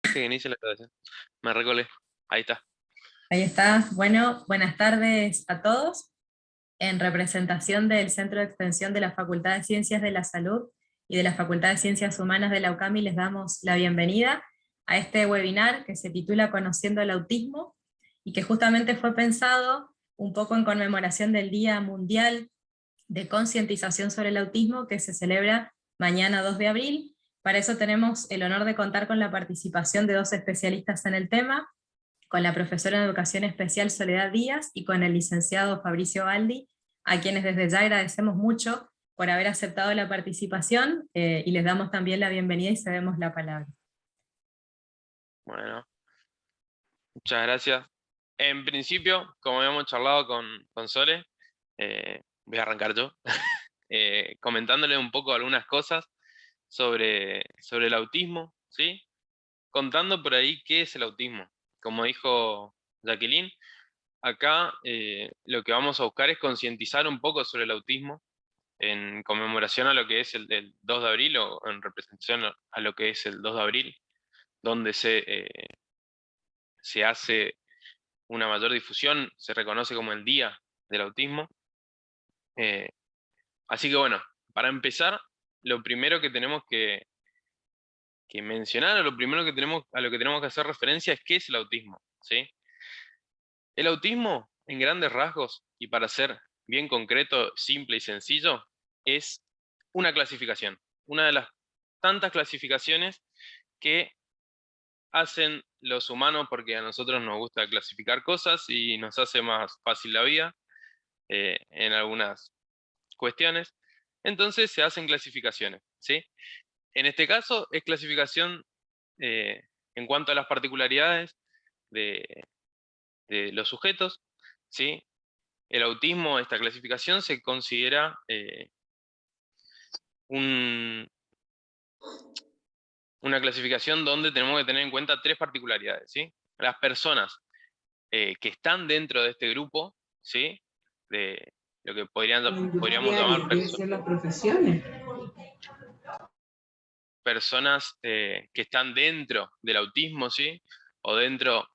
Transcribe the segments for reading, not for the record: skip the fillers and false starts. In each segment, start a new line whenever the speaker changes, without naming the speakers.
Que inicie la grabación. Me recolé. Ahí está.
Ahí está. Bueno, buenas tardes a todos. En representación del Centro de Extensión de la Facultad de Ciencias de la Salud y de la Facultad de Ciencias Humanas de la UCAMI, les damos la bienvenida a este webinar que se titula Conociendo el Autismo y que justamente fue pensado un poco en conmemoración del Día Mundial de Concientización sobre el Autismo que se celebra mañana 2 de abril. Para eso tenemos el honor de contar con la participación de dos especialistas en el tema, con la profesora de Educación Especial Soledad Díaz y con el licenciado Fabricio Baldi, a quienes desde ya agradecemos mucho por haber aceptado la participación y les damos también la bienvenida y cedemos la palabra.
Bueno, muchas gracias. En principio, como habíamos charlado con Sole, voy a arrancar yo, comentándole un poco algunas cosas sobre el autismo, ¿sí? Contando por ahí qué es el autismo. Como dijo Jacqueline, acá lo que vamos a buscar es concientizar un poco sobre el autismo en conmemoración a lo que es el 2 de abril o en representación a lo que es el 2 de abril, donde se hace una mayor difusión, se reconoce como el Día del Autismo. Eh, Así que bueno, para empezar, lo primero que tenemos que mencionar, o lo primero que a lo que tenemos que hacer referencia es qué es el autismo, ¿sí? El autismo, en grandes rasgos, y para ser bien concreto, simple y sencillo, es una clasificación, una de las tantas clasificaciones que hacen los humanos porque a nosotros nos gusta clasificar cosas y nos hace más fácil la vida en algunas cuestiones. Entonces se hacen clasificaciones, ¿sí? En este caso es clasificación eh, en cuanto a las particularidades de, de los sujetos, ¿sí? El autismo, esta clasificación se considera un, una clasificación donde tenemos que tener en cuenta tres particularidades, ¿sí? Las personas que están dentro de este grupo, ¿sí? De lo que podríamos llamar
Industriales, debe ser las profesiones.
personas que están dentro del autismo, ¿sí? O dentro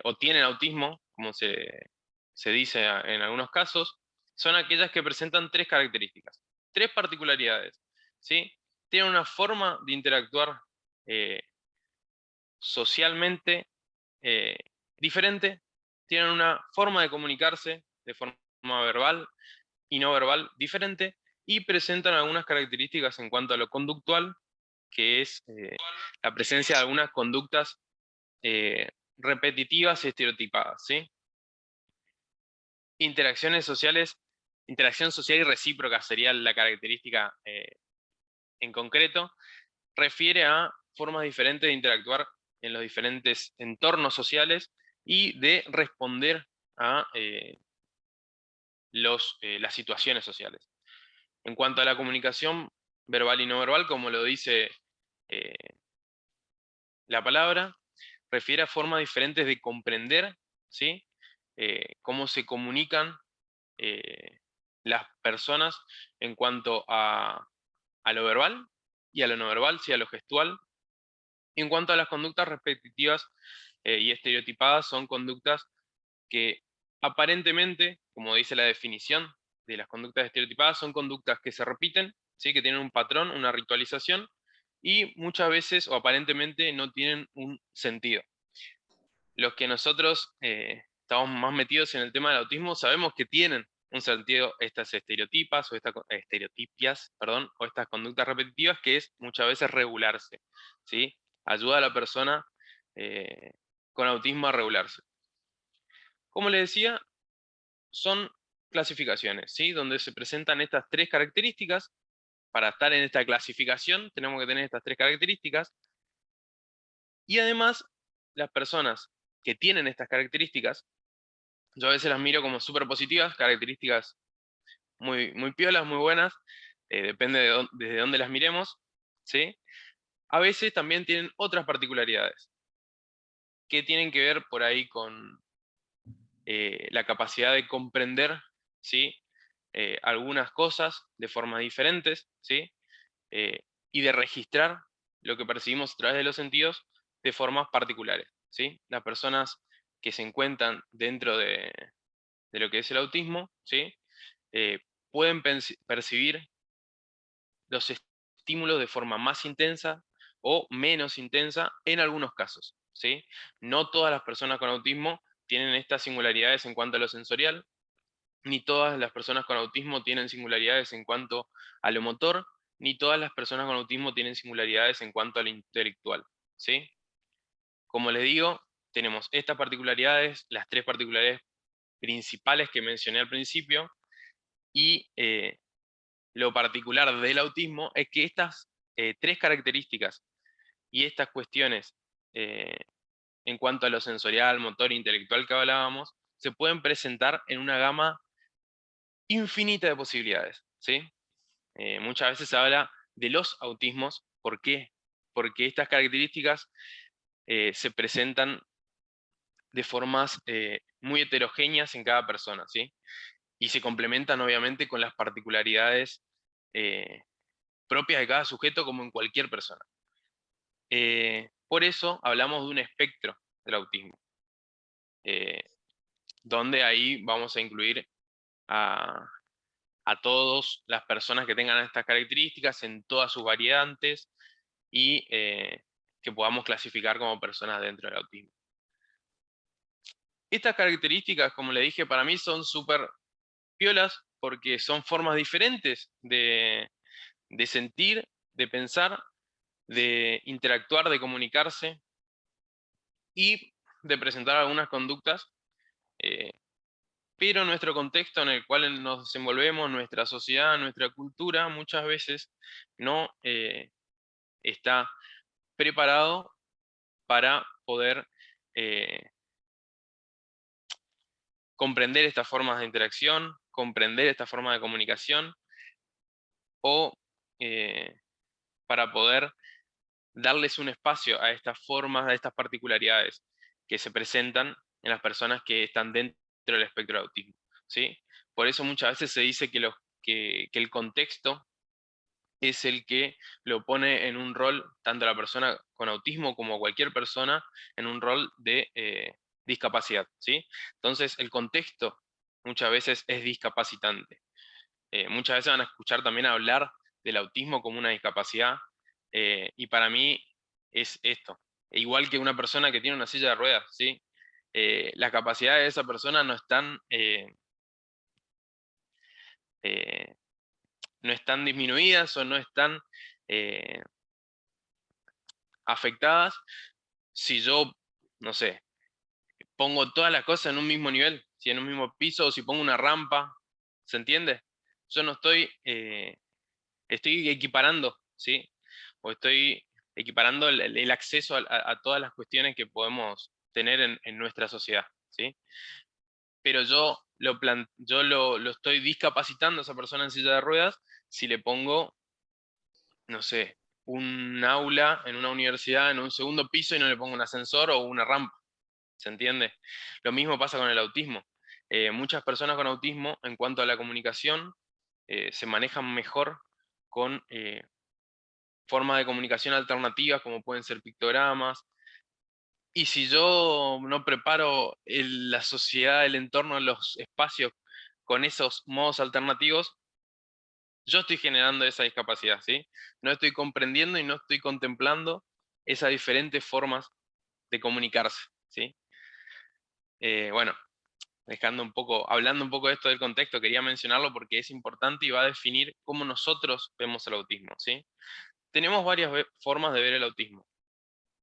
o tienen autismo, como se dice en algunos casos, son aquellas que presentan tres características, tres particularidades, ¿sí? Tienen una forma de interactuar eh, socialmente eh, diferente, tienen una forma de comunicarse de forma verbal y no verbal diferente, y presentan algunas características en cuanto a lo conductual, que es la presencia de algunas conductas eh, repetitivas y estereotipadas, ¿sí? Interacciones sociales, interacción social y recíproca sería la característica en concreto, refiere a formas diferentes de interactuar en los diferentes entornos sociales y de responder a las situaciones sociales. En cuanto a la comunicación verbal y no verbal, como lo dice eh, la palabra, refiere a formas diferentes de comprender, ¿sí? Cómo se comunican eh, las personas en cuanto a lo verbal y a lo no verbal, sí, a lo gestual. Y en cuanto a las conductas repetitivas y estereotipadas, son conductas que aparentemente, como dice la definición de las conductas estereotipadas, son conductas que se repiten, ¿sí? Que tienen un patrón, una ritualización, y muchas veces o aparentemente no tienen un sentido. Los que nosotros estamos más metidos en el tema del autismo sabemos que tienen un sentido estas estereotipas o estas estereotipias, perdón, o estas conductas repetitivas, que es muchas veces regularse, ¿sí? Ayuda a la persona eh, con autismo a regularse. Como les decía, son clasificaciones, ¿sí? Donde se presentan estas tres características. Para estar en esta clasificación tenemos que tener estas tres características, y además las personas que tienen estas características, yo a veces las miro como súper positivas, características muy piolas, muy buenas, depende desde dónde las miremos, ¿sí? A veces también tienen otras particularidades, que tienen que ver por ahí con la capacidad de comprender, ¿sí? Algunas cosas de formas diferentes, ¿sí? Y de registrar lo que percibimos a través de los sentidos de formas particulares, ¿sí? Las personas que se encuentran dentro de lo que es el autismo, ¿sí? Eh, pueden percibir los estímulos de forma más intensa o menos intensa en algunos casos, ¿sí? No todas las personas con autismo tienen estas singularidades en cuanto a lo sensorial, ni todas las personas con autismo tienen singularidades en cuanto a lo motor, ni todas las personas con autismo tienen singularidades en cuanto a lo intelectual, ¿sí? Como les digo, tenemos estas particularidades, las tres particularidades principales que mencioné al principio, y lo particular del autismo es que estas tres características y estas cuestiones eh, en cuanto a lo sensorial, motor e intelectual que hablábamos, se pueden presentar en una gama infinita de posibilidades, ¿sí? Muchas veces se habla de los autismos. ¿Por qué? Porque estas características se presentan de formas muy heterogéneas en cada persona, ¿sí? Y se complementan obviamente con las particularidades eh, propias de cada sujeto como en cualquier persona. Por eso hablamos de un espectro del autismo, eh, donde ahí vamos a incluir a, a todas las personas que tengan estas características en todas sus variantes y que podamos clasificar como personas dentro del autismo. Estas características, como le dije, para mí son súper piolas porque son formas diferentes de sentir, de pensar, de interactuar, de comunicarse y de presentar algunas conductas, eh, pero nuestro contexto en el cual nos desenvolvemos, nuestra sociedad, nuestra cultura, muchas veces no está preparado para poder comprender estas formas de interacción, comprender esta forma de comunicación, o para poder darles un espacio a estas formas, a estas particularidades que se presentan en las personas que están dentro del espectro de autismo, ¿sí? Por eso muchas veces se dice que el contexto es el que lo pone en un rol, tanto a la persona con autismo como a cualquier persona, en un rol de discapacidad, ¿sí? Entonces el contexto muchas veces es discapacitante. Muchas veces van a escuchar también hablar del autismo como una discapacidad, y para mí es esto. Igual que una persona que tiene una silla de ruedas, ¿sí? Las capacidades de esa persona eh, no están disminuidas o no están eh, afectadas si yo, no sé, pongo todas las cosas en un mismo nivel, si en un mismo piso, o si pongo una rampa, ¿se entiende? Yo no estoy equiparando, ¿sí? O estoy equiparando el acceso a todas las cuestiones que podemos tener en nuestra sociedad, ¿sí? Pero yo lo estoy discapacitando a esa persona en silla de ruedas si le pongo, no sé, un aula en una universidad en un segundo piso y no le pongo un ascensor o una rampa, ¿se entiende? Lo mismo pasa con el autismo. Muchas personas con autismo, en cuanto a la comunicación, se manejan mejor con formas de comunicación alternativas como pueden ser pictogramas. Y si yo no preparo la sociedad, el entorno, los espacios con esos modos alternativos, yo estoy generando esa discapacidad, ¿sí? No estoy comprendiendo y no estoy contemplando esas diferentes formas de comunicarse, ¿sí? Bueno, hablando un poco de esto del contexto, quería mencionarlo porque es importante y va a definir cómo nosotros vemos el autismo, ¿sí? Tenemos varias formas de ver el autismo.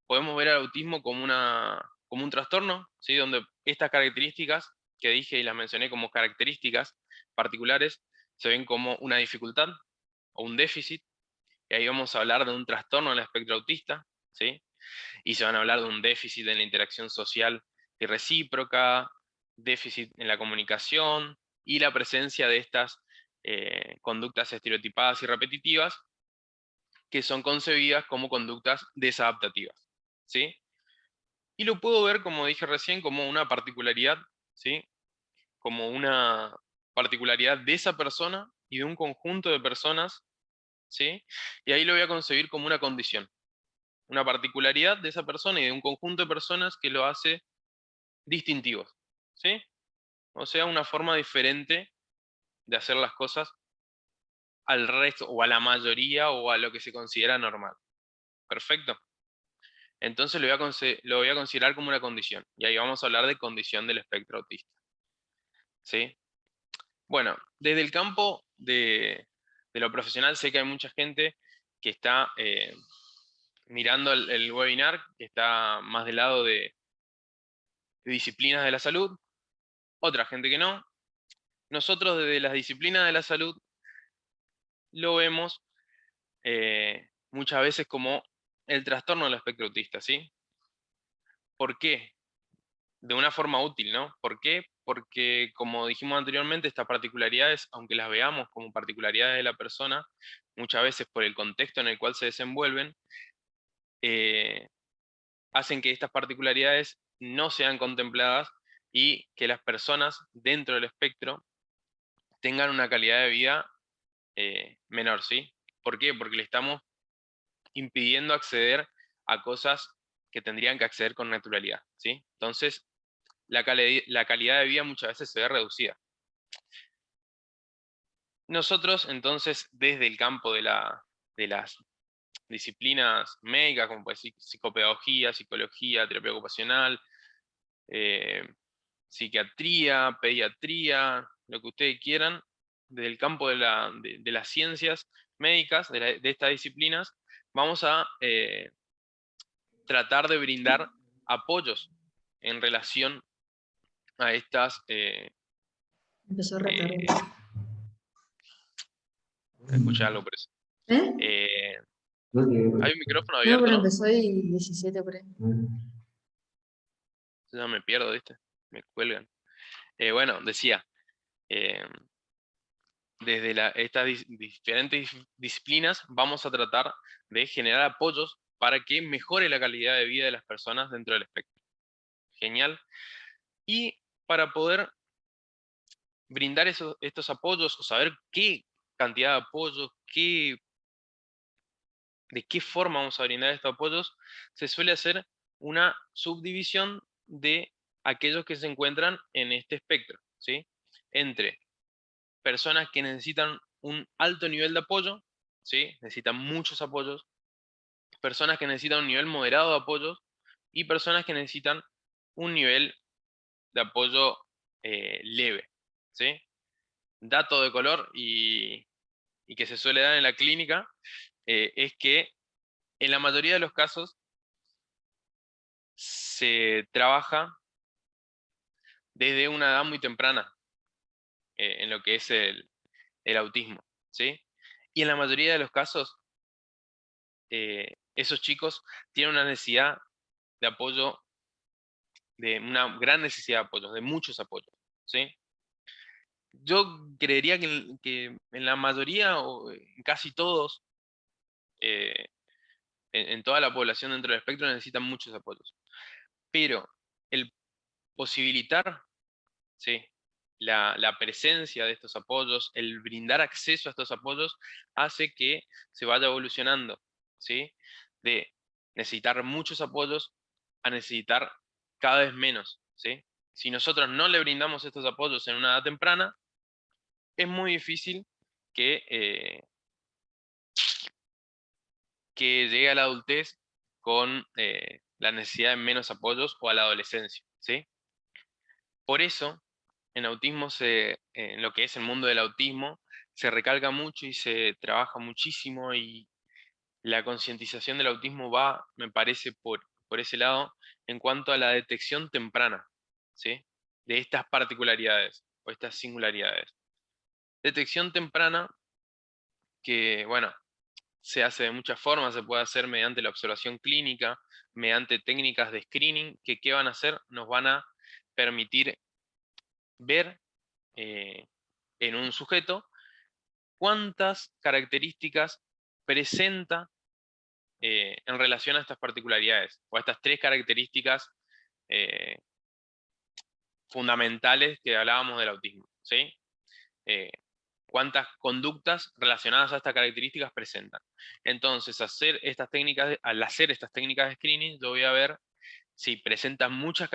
Podemos ver el autismo como un trastorno, ¿sí? Donde estas características que dije y las mencioné como características particulares se ven como una dificultad o un déficit, y ahí vamos a hablar de un trastorno en el espectro autista, ¿sí? Y se van a hablar de un déficit en la interacción social y recíproca, déficit en la comunicación y la presencia de estas conductas estereotipadas y repetitivas que son concebidas como conductas desadaptativas, ¿sí? Y lo puedo ver, como dije recién, como una particularidad, ¿sí? Como una particularidad de esa persona y de un conjunto de personas, ¿sí? Y ahí lo voy a concebir como una condición. una particularidad de esa persona y de un conjunto de personas que lo hace distintivos, ¿sí? O sea, una forma diferente de hacer las cosas al resto, o a la mayoría, o a lo que se considera normal. Perfecto. Entonces lo voy a considerar como una condición. Y ahí vamos a hablar de condición del espectro autista. ¿Sí? Bueno, desde el campo de lo profesional sé que hay mucha gente que está mirando el webinar, que está más del lado de disciplinas de la salud, otra gente que no. Nosotros desde las disciplinas de la salud lo vemos muchas veces como el trastorno del espectro autista, ¿sí? ¿Por qué? De una forma útil, ¿no? ¿Por qué? Porque, como dijimos anteriormente, estas particularidades, aunque las veamos como particularidades de la persona, muchas veces por el contexto en el cual se desenvuelven, eh, hacen que estas particularidades no sean contempladas y que las personas dentro del espectro tengan una calidad de vida menor, ¿sí? ¿Por qué? Porque le estamos impidiendo acceder a cosas que tendrían que acceder con naturalidad, ¿sí? Entonces, la calidad de vida muchas veces se ve reducida. Nosotros, entonces, desde el campo de las disciplinas médicas, como puede ser psicopedagogía, psicología, terapia ocupacional, eh, psiquiatría, pediatría, lo que ustedes quieran, desde el campo de las ciencias médicas, de estas disciplinas, vamos a tratar de brindar apoyos en relación a estas...
Empezó a recargar.
eh, escuché algo por eso.
¿Eh?
Hay un micrófono
No,
abierto,
pero
¿no?
empezó y 17 por ahí.
Ya me pierdo, ¿viste? Me cuelgan. Bueno, decía, eh, desde estas diferentes disciplinas vamos a tratar de generar apoyos para que mejore la calidad de vida de las personas dentro del espectro. Genial. Y para poder brindar estos apoyos o saber qué cantidad de apoyos, de qué forma vamos a brindar estos apoyos, se suele hacer una subdivisión de aquellos que se encuentran en este espectro, ¿sí? Entre personas que necesitan un alto nivel de apoyo, ¿sí? Necesitan muchos apoyos, personas que necesitan un nivel moderado de apoyos y personas que necesitan un nivel de apoyo leve, ¿sí? Dato de color y que se suele dar en la clínica es que en la mayoría de los casos se trabaja desde una edad muy temprana en lo que es el autismo, ¿sí? Y en la mayoría de los casos, esos chicos tienen una necesidad de apoyo, de una gran necesidad de apoyo, de muchos apoyos, ¿sí? Yo creería que en la mayoría, o en casi todos, eh, en toda la población dentro del espectro necesitan muchos apoyos. Pero el posibilitar, ¿sí?, la presencia de estos apoyos, el brindar acceso a estos apoyos, hace que se vaya evolucionando, ¿sí? De necesitar muchos apoyos a necesitar cada vez menos, ¿sí? Si nosotros no le brindamos estos apoyos en una edad temprana, es muy difícil que llegue a la adultez con la necesidad de menos apoyos o a la adolescencia, ¿sí? Por eso, en autismo, en lo que es el mundo del autismo, se recalca mucho y se trabaja muchísimo y la concientización del autismo va, me parece, por ese lado, en cuanto a la detección temprana, ¿sí?, de estas particularidades o estas singularidades. Detección temprana que, bueno, se hace de muchas formas, se puede hacer mediante la observación clínica, mediante técnicas de screening, que ¿qué van a hacer? Nos van a permitir ver en un sujeto cuántas características presenta en relación a estas particularidades, o a estas tres características eh, fundamentales que hablábamos del autismo, ¿sí? cuántas conductas relacionadas a estas características presentan. Entonces, al hacer estas técnicas de screening, yo voy a ver si presentan muchas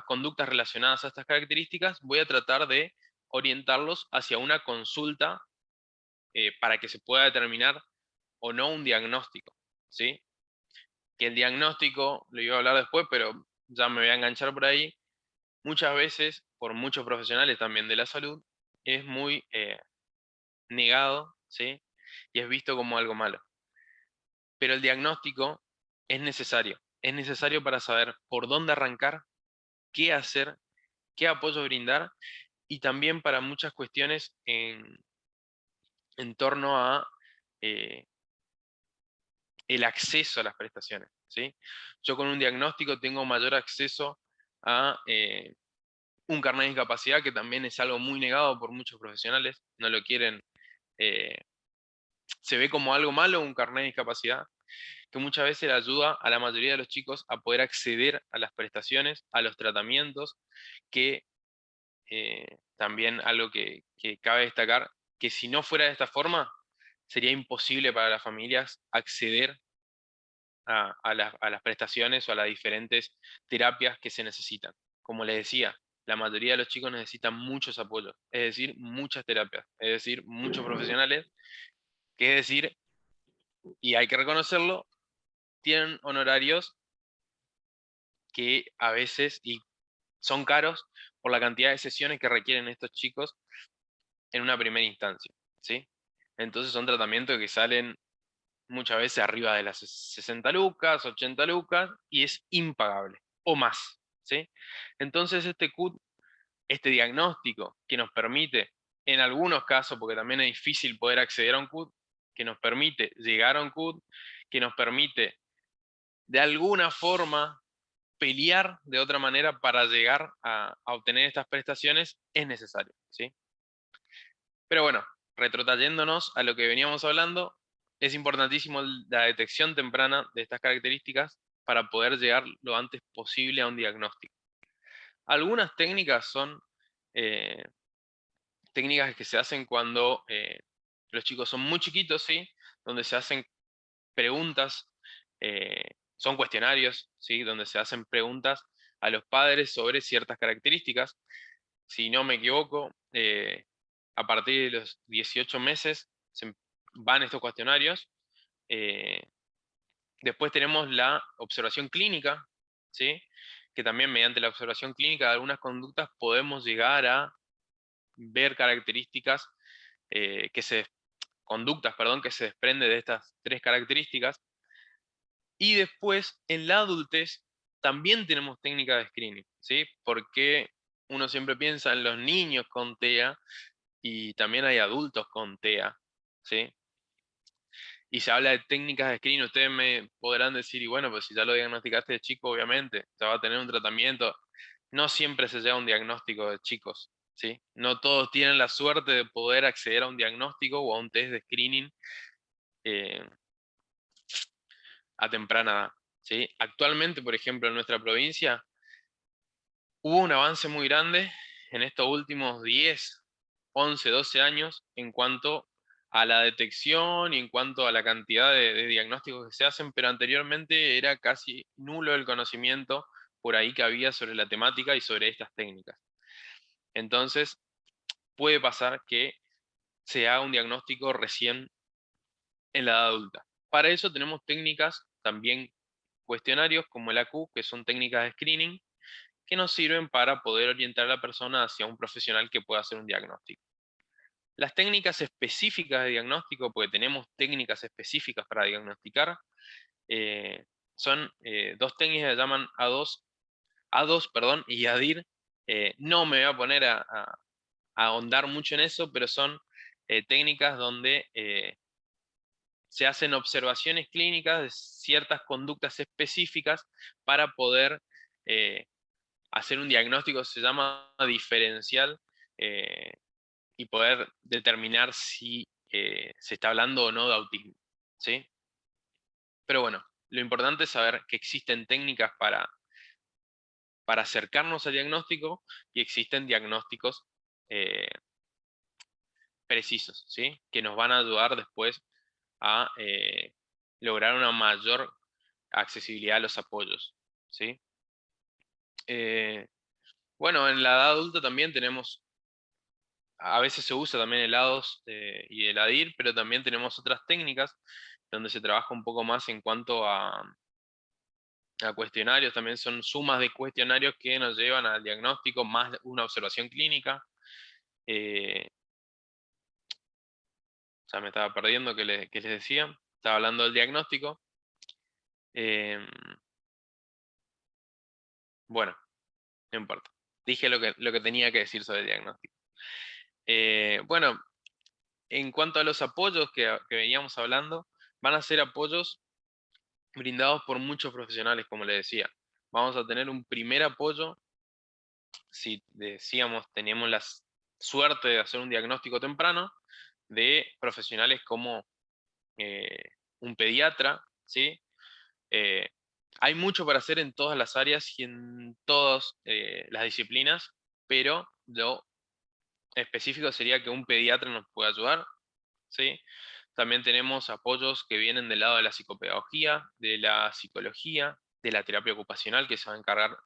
conductas relacionadas a estas características, voy a tratar de orientarlos hacia una consulta para que se pueda determinar o no un diagnóstico, ¿sí? Que el diagnóstico, lo iba a hablar después, pero ya me voy a enganchar por ahí, muchas veces, por muchos profesionales también de la salud, es muy negado, ¿sí? Y es visto como algo malo. Pero el diagnóstico es necesario para saber por dónde arrancar, qué hacer, qué apoyo brindar, y también para muchas cuestiones en torno a el acceso a las prestaciones, ¿sí? Yo con un diagnóstico tengo mayor acceso a un carnet de discapacidad, que también es algo muy negado por muchos profesionales, no lo quieren, se ve como algo malo un carnet de discapacidad, que muchas veces le ayuda a la mayoría de los chicos a poder acceder a las prestaciones, a los tratamientos, que también algo que cabe destacar, que si no fuera de esta forma, sería imposible para las familias acceder a las prestaciones o a las diferentes terapias que se necesitan. Como les decía, la mayoría de los chicos necesitan muchos apoyos, es decir, muchas terapias, es decir, muchos profesionales, que es decir, y hay que reconocerlo, tienen honorarios que a veces y son caros por la cantidad de sesiones que requieren estos chicos en una primera instancia, ¿sí? Entonces son tratamientos que salen muchas veces arriba de las 60 lucas, 80 lucas, y es impagable, o más, ¿sí? Entonces este CUT, este diagnóstico que nos permite, en algunos casos, porque también es difícil poder acceder a un CUT, que nos permite llegar a un CUT, que nos permite de alguna forma pelear de otra manera para llegar a obtener estas prestaciones, es necesario, ¿sí? Pero bueno, retrotrayéndonos a lo que veníamos hablando, es importantísimo la detección temprana de estas características para poder llegar lo antes posible a un diagnóstico. Algunas técnicas son eh, técnicas que se hacen cuando los chicos son muy chiquitos, ¿sí? Donde se hacen preguntas, son cuestionarios, ¿sí? Donde se hacen preguntas a los padres sobre ciertas características. Si no me equivoco, a partir de los 18 meses van estos cuestionarios. eh, Después tenemos la observación clínica, ¿sí? Que también mediante la observación clínica de algunas conductas podemos llegar a ver características, conductas, perdón, que se desprende de estas tres características. Y después, en la adultez, también tenemos técnicas de screening, ¿sí? Porque uno siempre piensa en los niños con TEA, y también hay adultos con TEA, ¿sí? Y se habla de técnicas de screening, ustedes me podrán decir, y bueno, pues si ya lo diagnosticaste de chico, obviamente, ya va a tener un tratamiento. No siempre se llega a un diagnóstico de chicos, ¿sí? No todos tienen la suerte de poder acceder a un diagnóstico o a un test de screening eh, a temprana edad, ¿sí? Actualmente, por ejemplo, en nuestra provincia, hubo un avance muy grande en estos últimos 10, 11, 12 años en cuanto a la detección y en cuanto a la cantidad de diagnósticos que se hacen, pero anteriormente era casi nulo el conocimiento por ahí que había sobre la temática y sobre estas técnicas. Entonces, puede pasar que se haga un diagnóstico recién en la edad adulta. Para eso tenemos técnicas también, cuestionarios como el AQ, que son técnicas de screening, que nos sirven para poder orientar a la persona hacia un profesional que pueda hacer un diagnóstico. Las técnicas específicas de diagnóstico, porque tenemos técnicas específicas para diagnosticar, son dos técnicas que se llaman A2, perdón, y ADIR. No me voy a poner a ahondar mucho en eso, pero son técnicas donde se hacen observaciones clínicas de ciertas conductas específicas para poder hacer un diagnóstico, se llama diferencial, y poder determinar si se está hablando o no de autismo, ¿sí? Pero bueno, lo importante es saber que existen técnicas para acercarnos al diagnóstico, y existen diagnósticos precisos, ¿sí? Que nos van a ayudar después a lograr una mayor accesibilidad a los apoyos, ¿sí? Bueno, en la edad adulta también tenemos, a veces se usa también helados y el ADIR, pero también tenemos otras técnicas donde se trabaja un poco más en cuanto a cuestionarios, también son sumas de cuestionarios que nos llevan al diagnóstico más una observación clínica. Ya me estaba perdiendo, ¿qué les decía? Estaba hablando del diagnóstico. Bueno, no importa. Dije lo que tenía que decir sobre el diagnóstico. Bueno, en cuanto a los apoyos que veníamos hablando, van a ser apoyos brindados por muchos profesionales, como les decía. Vamos a tener un primer apoyo, si decíamos, teníamos la suerte de hacer un diagnóstico temprano, de profesionales como un pediatra, ¿sí? Hay mucho para hacer en todas las áreas y en todas las disciplinas, pero lo específico sería que un pediatra nos pueda ayudar, ¿sí? También tenemos apoyos que vienen del lado de la psicopedagogía, de la psicología, de la terapia ocupacional, que se va a encargar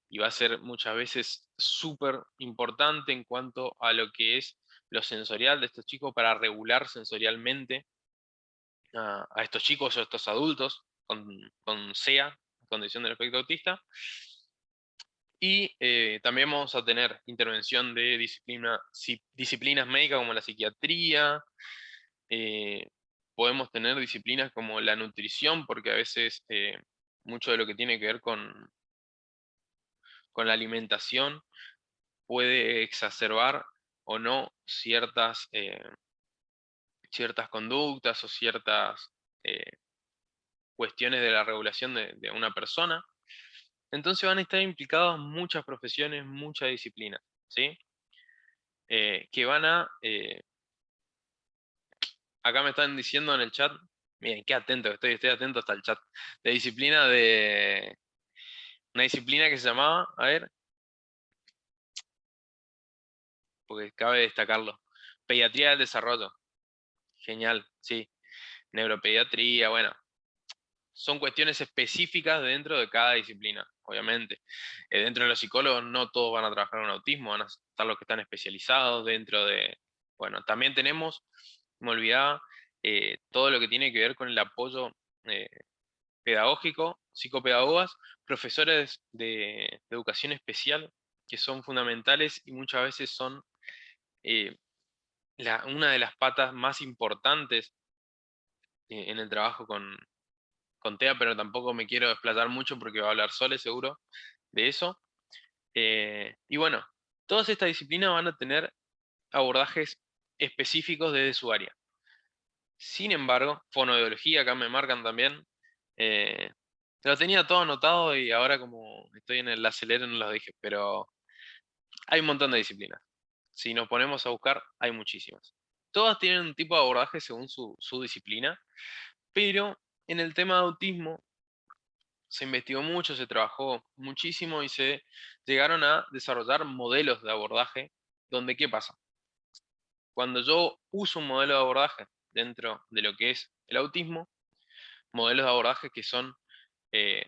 y va a ser muchas veces súper importante en cuanto a lo que es lo sensorial de estos chicos para regular sensorialmente a estos chicos o a estos adultos con SEA, condición del espectro autista. Y también vamos a tener intervención de disciplinas médicas como la psiquiatría. Podemos tener disciplinas como la nutrición, porque a veces mucho de lo que tiene que ver con la alimentación puede exacerbar o no ciertas conductas o ciertas cuestiones de la regulación de una persona. Entonces van a estar implicadas muchas profesiones, muchas disciplinas, ¿sí? Que van a... acá me están diciendo en el chat, miren, qué atento que estoy atento hasta el chat, de disciplina de... Una disciplina que se llamaba, a ver, porque cabe destacarlo, pediatría del desarrollo. Genial, sí. Neuropediatría, bueno, son cuestiones específicas dentro de cada disciplina, obviamente. Dentro de los psicólogos no todos van a trabajar con autismo, van a estar los que están especializados dentro de... Bueno, también tenemos, me olvidaba, todo lo que tiene que ver con el apoyo pedagógico, psicopedagogas, profesores de educación especial, que son fundamentales y muchas veces son eh, una de las patas más importantes en el trabajo con TEA, pero tampoco me quiero desplayar mucho porque va a hablar Sole seguro de eso. Y bueno, todas estas disciplinas van a tener abordajes específicos desde su área. Sin embargo, fonoaudiología, acá me marcan también, lo tenía todo anotado y ahora como estoy en el acelero no lo dije, pero hay un montón de disciplinas. Si nos ponemos a buscar, hay muchísimas. Todas tienen un tipo de abordaje según su disciplina, pero en el tema de autismo se investigó mucho, se trabajó muchísimo y se llegaron a desarrollar modelos de abordaje donde, ¿qué pasa? Cuando yo uso un modelo de abordaje dentro de lo que es el autismo, modelos de abordaje que son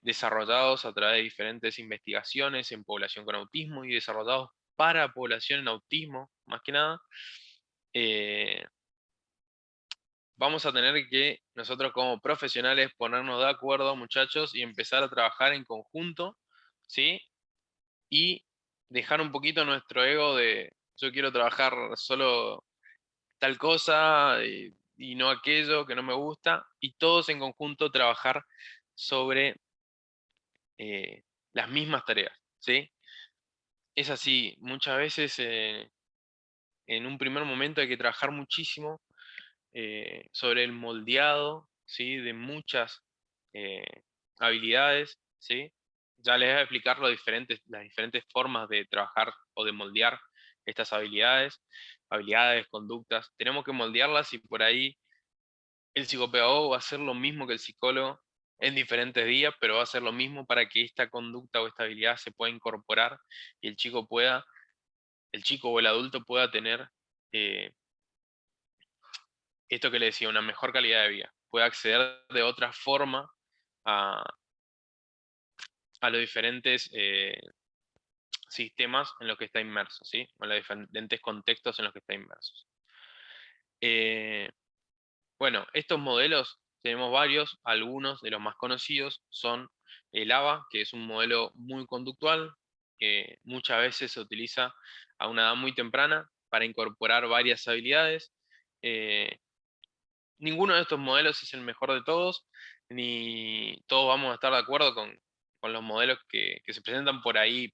desarrollados a través de diferentes investigaciones en población con autismo y desarrollados para población en autismo, más que nada, eh, vamos a tener que nosotros como profesionales ponernos de acuerdo, muchachos, y empezar a trabajar en conjunto, ¿sí? Y dejar un poquito nuestro ego de yo quiero trabajar solo tal cosa y no aquello que no me gusta, y todos en conjunto trabajar sobre las mismas tareas, ¿sí? Es así, muchas veces en un primer momento hay que trabajar muchísimo sobre el moldeado, ¿sí? De muchas eh, habilidades, ¿sí? Ya les voy a explicar las diferentes formas de trabajar o de moldear estas habilidades, conductas. Tenemos que moldearlas y por ahí el psicopedagogo va a hacer lo mismo que el psicólogo en diferentes días, pero va a hacer lo mismo para que esta conducta o esta habilidad se pueda incorporar y el chico o el adulto pueda tener esto que le decía, una mejor calidad de vida. Puede acceder de otra forma a, a los diferentes sistemas en los que está inmerso, ¿sí? O los diferentes contextos en los que está inmerso. Bueno, estos modelos tenemos varios, algunos de los más conocidos son el ABA, que es un modelo muy conductual, que muchas veces se utiliza a una edad muy temprana para incorporar varias habilidades. Ninguno de estos modelos es el mejor de todos, ni todos vamos a estar de acuerdo con los modelos que se presentan por ahí.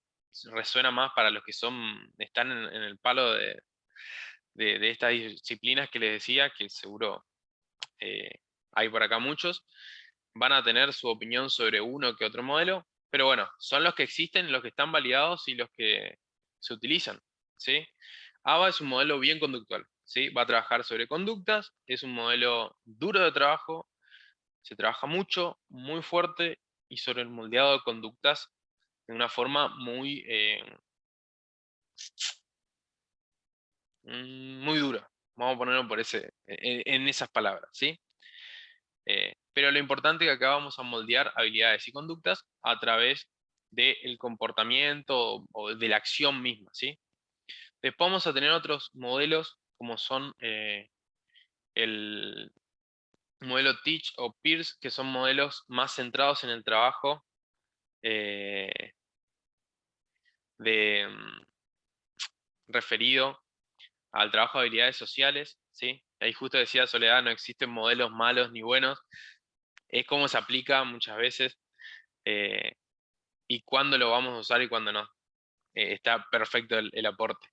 Resuena más para los que están en el palo de estas disciplinas que les decía, que seguro hay por acá muchos, van a tener su opinión sobre uno que otro modelo, pero bueno, son los que existen, los que están validados y los que se utilizan, ¿sí? ABA es un modelo bien conductual, ¿sí? Va a trabajar sobre conductas, es un modelo duro de trabajo, se trabaja mucho, muy fuerte y sobre el moldeado de conductas de una forma muy dura. Vamos a ponerlo en esas palabras, ¿sí? Pero lo importante es que acá vamos a moldear habilidades y conductas a través del comportamiento o de la acción misma, ¿sí? Después vamos a tener otros modelos como son el modelo Teach o Pearce, que son modelos más centrados en el trabajo eh, de, referido al trabajo de habilidades sociales, ¿sí? Ahí justo decía Soledad, no existen modelos malos ni buenos, es cómo se aplica muchas veces eh, y cuándo lo vamos a usar y cuándo no. Está perfecto el aporte.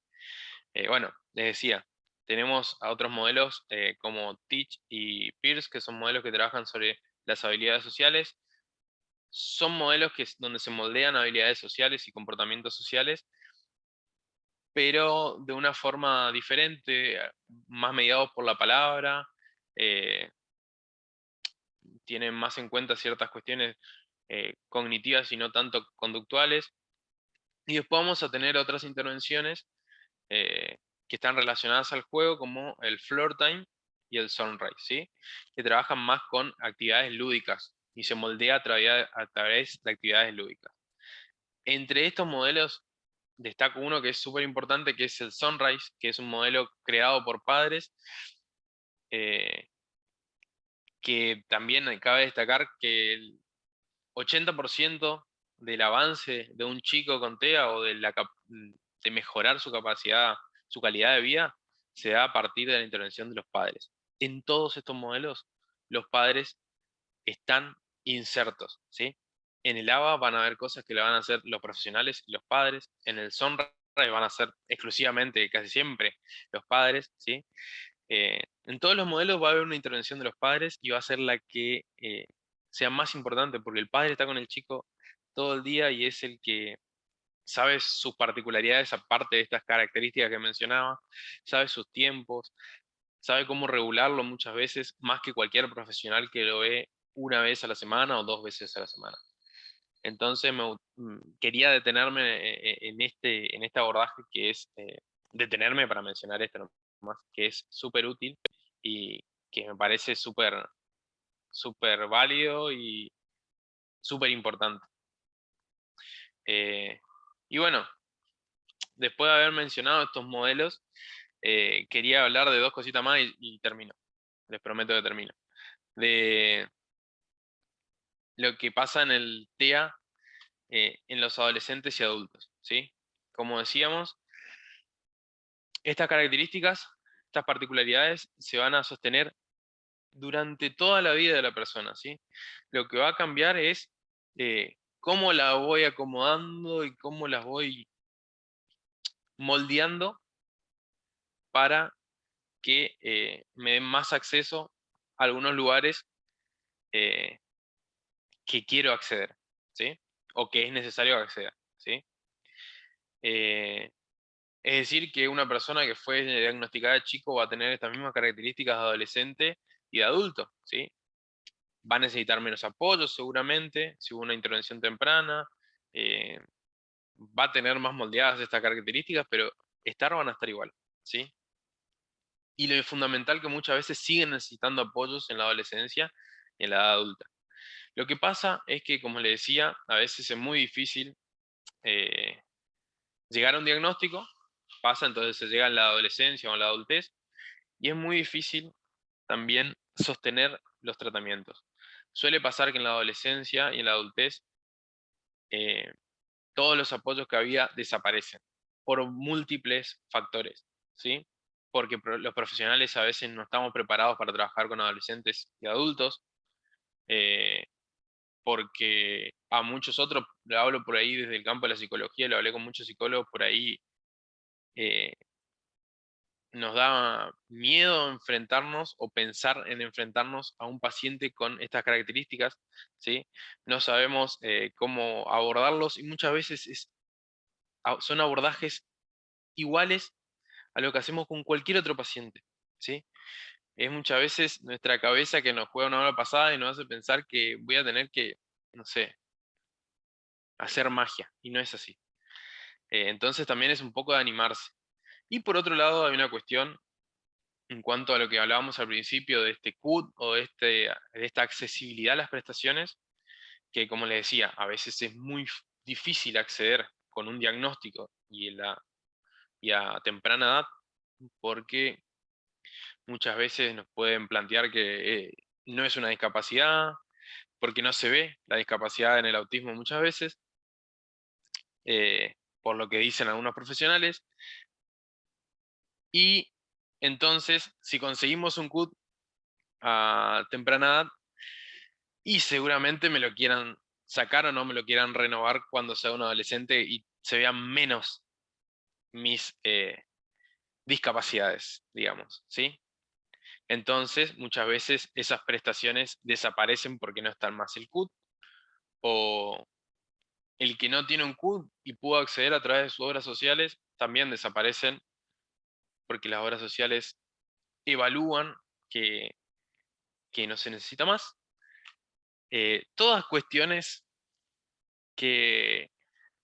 Bueno, les decía, tenemos a otros modelos como Teach y Pearce, que son modelos que trabajan sobre las habilidades sociales. Son modelos donde se moldean habilidades sociales y comportamientos sociales, pero de una forma diferente, más mediados por la palabra, eh, tienen más en cuenta ciertas cuestiones cognitivas y no tanto conductuales. Y después vamos a tener otras intervenciones eh, que están relacionadas al juego, como el floor time y el sunrise, ¿sí? Que trabajan más con actividades lúdicas y se moldea a través de actividades lúdicas. Entre estos modelos destaco uno que es súper importante, que es el sunrise, que es un modelo creado por padres, eh, que también cabe destacar que el 80% del avance de un chico con TEA o de mejorar su capacidad, su calidad de vida, se da a partir de la intervención de los padres. En todos estos modelos, los padres están insertos, ¿sí? En el ABA van a haber cosas que le van a hacer los profesionales y los padres. En el Sunrise van a ser exclusivamente, casi siempre, los padres, ¿sí? En todos los modelos va a haber una intervención de los padres y va a ser la que sea más importante, porque el padre está con el chico todo el día y es el que sabe sus particularidades, aparte de estas características que mencionaba, sabe sus tiempos, sabe cómo regularlo muchas veces, más que cualquier profesional que lo ve una vez a la semana o 2 veces a la semana. Entonces quería detenerme en este abordaje que es detenerme para mencionar esto nomás, que es súper útil y que me parece súper válido y súper importante. Y bueno, después de haber mencionado estos modelos, quería hablar de dos cositas más y termino. Les prometo que termino. De lo que pasa en el TEA en los adolescentes y adultos, ¿sí? Como decíamos, estas características, estas particularidades se van a sostener durante toda la vida de la persona, ¿sí? Lo que va a cambiar es cómo la voy acomodando y cómo las voy moldeando para que me den más acceso a algunos lugares eh, que quiero acceder, ¿sí? O que es necesario acceder, ¿sí? Eh, Es decir, que una persona que fue diagnosticada de chico va a tener estas mismas características de adolescente y de adulto, ¿sí? Va a necesitar menos apoyo seguramente, si hubo una intervención temprana, eh, va a tener más moldeadas estas características, pero van a estar igual, ¿sí? y lo fundamental que muchas veces siguen necesitando apoyos en la adolescencia y en la edad adulta. Lo que pasa es que, como le decía, a veces es muy difícil llegar a un diagnóstico, pasa, entonces se llega en la adolescencia o en la adultez, y es muy difícil también sostener los tratamientos. Suele pasar que en la adolescencia y en la adultez todos los apoyos que había desaparecen por múltiples factores, ¿sí? Porque los profesionales a veces no estamos preparados para trabajar con adolescentes y adultos, porque a muchos otros, le hablo por ahí desde el campo de la psicología, lo hablé con muchos psicólogos por ahí, nos da miedo enfrentarnos o pensar en enfrentarnos a un paciente con estas características, ¿sí? No sabemos cómo abordarlos y muchas veces son abordajes iguales a lo que hacemos con cualquier otro paciente, ¿sí? Es muchas veces nuestra cabeza que nos juega una mala pasada y nos hace pensar que voy a tener que, no sé, hacer magia, y no es así. Entonces también es un poco de animarse. Y por otro lado hay una cuestión en cuanto a lo que hablábamos al principio de este CUT o de esta accesibilidad a las prestaciones, que como les decía, a veces es muy difícil acceder con un diagnóstico y a temprana edad, porque muchas veces nos pueden plantear que no es una discapacidad, porque no se ve la discapacidad en el autismo muchas veces, por lo que dicen algunos profesionales, y entonces si conseguimos un CUT a temprana edad, y seguramente me lo quieran sacar o no me lo quieran renovar cuando sea un adolescente y se vean menos mis discapacidades, digamos, ¿sí? Entonces, muchas veces esas prestaciones desaparecen porque no están más el CUT, o el que no tiene un CUT y pudo acceder a través de sus obras sociales, también desaparecen porque las obras sociales evalúan que no se necesita más. Todas cuestiones que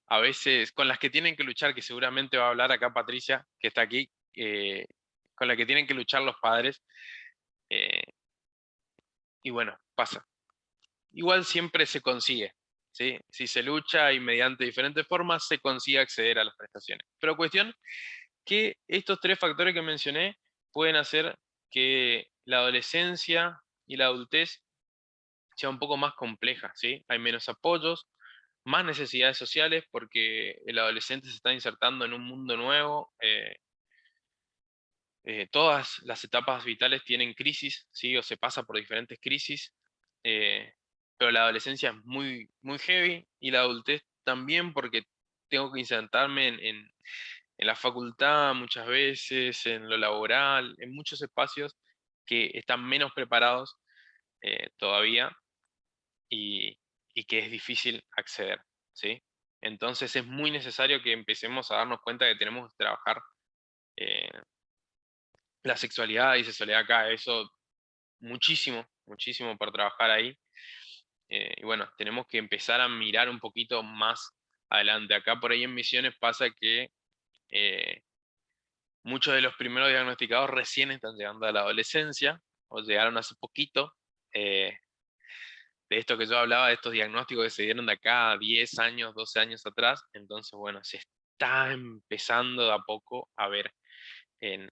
a veces, con las que tienen que luchar, que seguramente va a hablar acá Patricia, que está aquí, con las que tienen que luchar los padres, eh, y bueno, pasa. Igual siempre se consigue, ¿sí? Si se lucha y mediante diferentes formas se consigue acceder a las prestaciones. Pero cuestión que estos tres factores que mencioné pueden hacer que la adolescencia y la adultez sea un poco más compleja, ¿sí? Hay menos apoyos, más necesidades sociales porque el adolescente se está insertando en un mundo nuevo. Todas las etapas vitales tienen crisis, ¿sí? O se pasa por diferentes crisis, pero la adolescencia es muy, muy heavy y la adultez también porque tengo que insertarme en la facultad muchas veces, en lo laboral, en muchos espacios que están menos preparados todavía y, y que es difícil acceder, ¿sí? Entonces es muy necesario que empecemos a darnos cuenta que tenemos que trabajar eh, la sexualidad y sexualidad acá, eso muchísimo, muchísimo para trabajar ahí. Y bueno, tenemos que empezar a mirar un poquito más adelante. Acá por ahí en Misiones pasa que muchos de los primeros diagnosticados recién están llegando a la adolescencia, o llegaron hace poquito. De esto que yo hablaba, de estos diagnósticos que se dieron de acá a 10 años, 12 años atrás. Entonces, bueno, se está empezando de a poco a ver en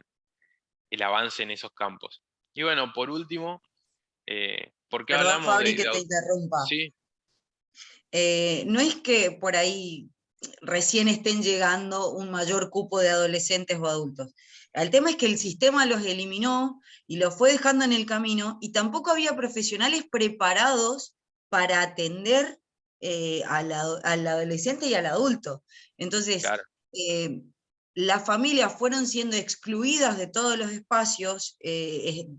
el avance en esos campos. Y bueno, por último, ¿por qué
Perdón,
hablamos
Fabri,
de
que te interrumpa.
Sí,
No es que por ahí recién estén llegando un mayor cupo de adolescentes o adultos. El tema es que el sistema los eliminó y los fue dejando en el camino y tampoco había profesionales preparados para atender al adolescente y al adulto. Entonces,
claro,
las familias fueron siendo excluidas de todos los espacios,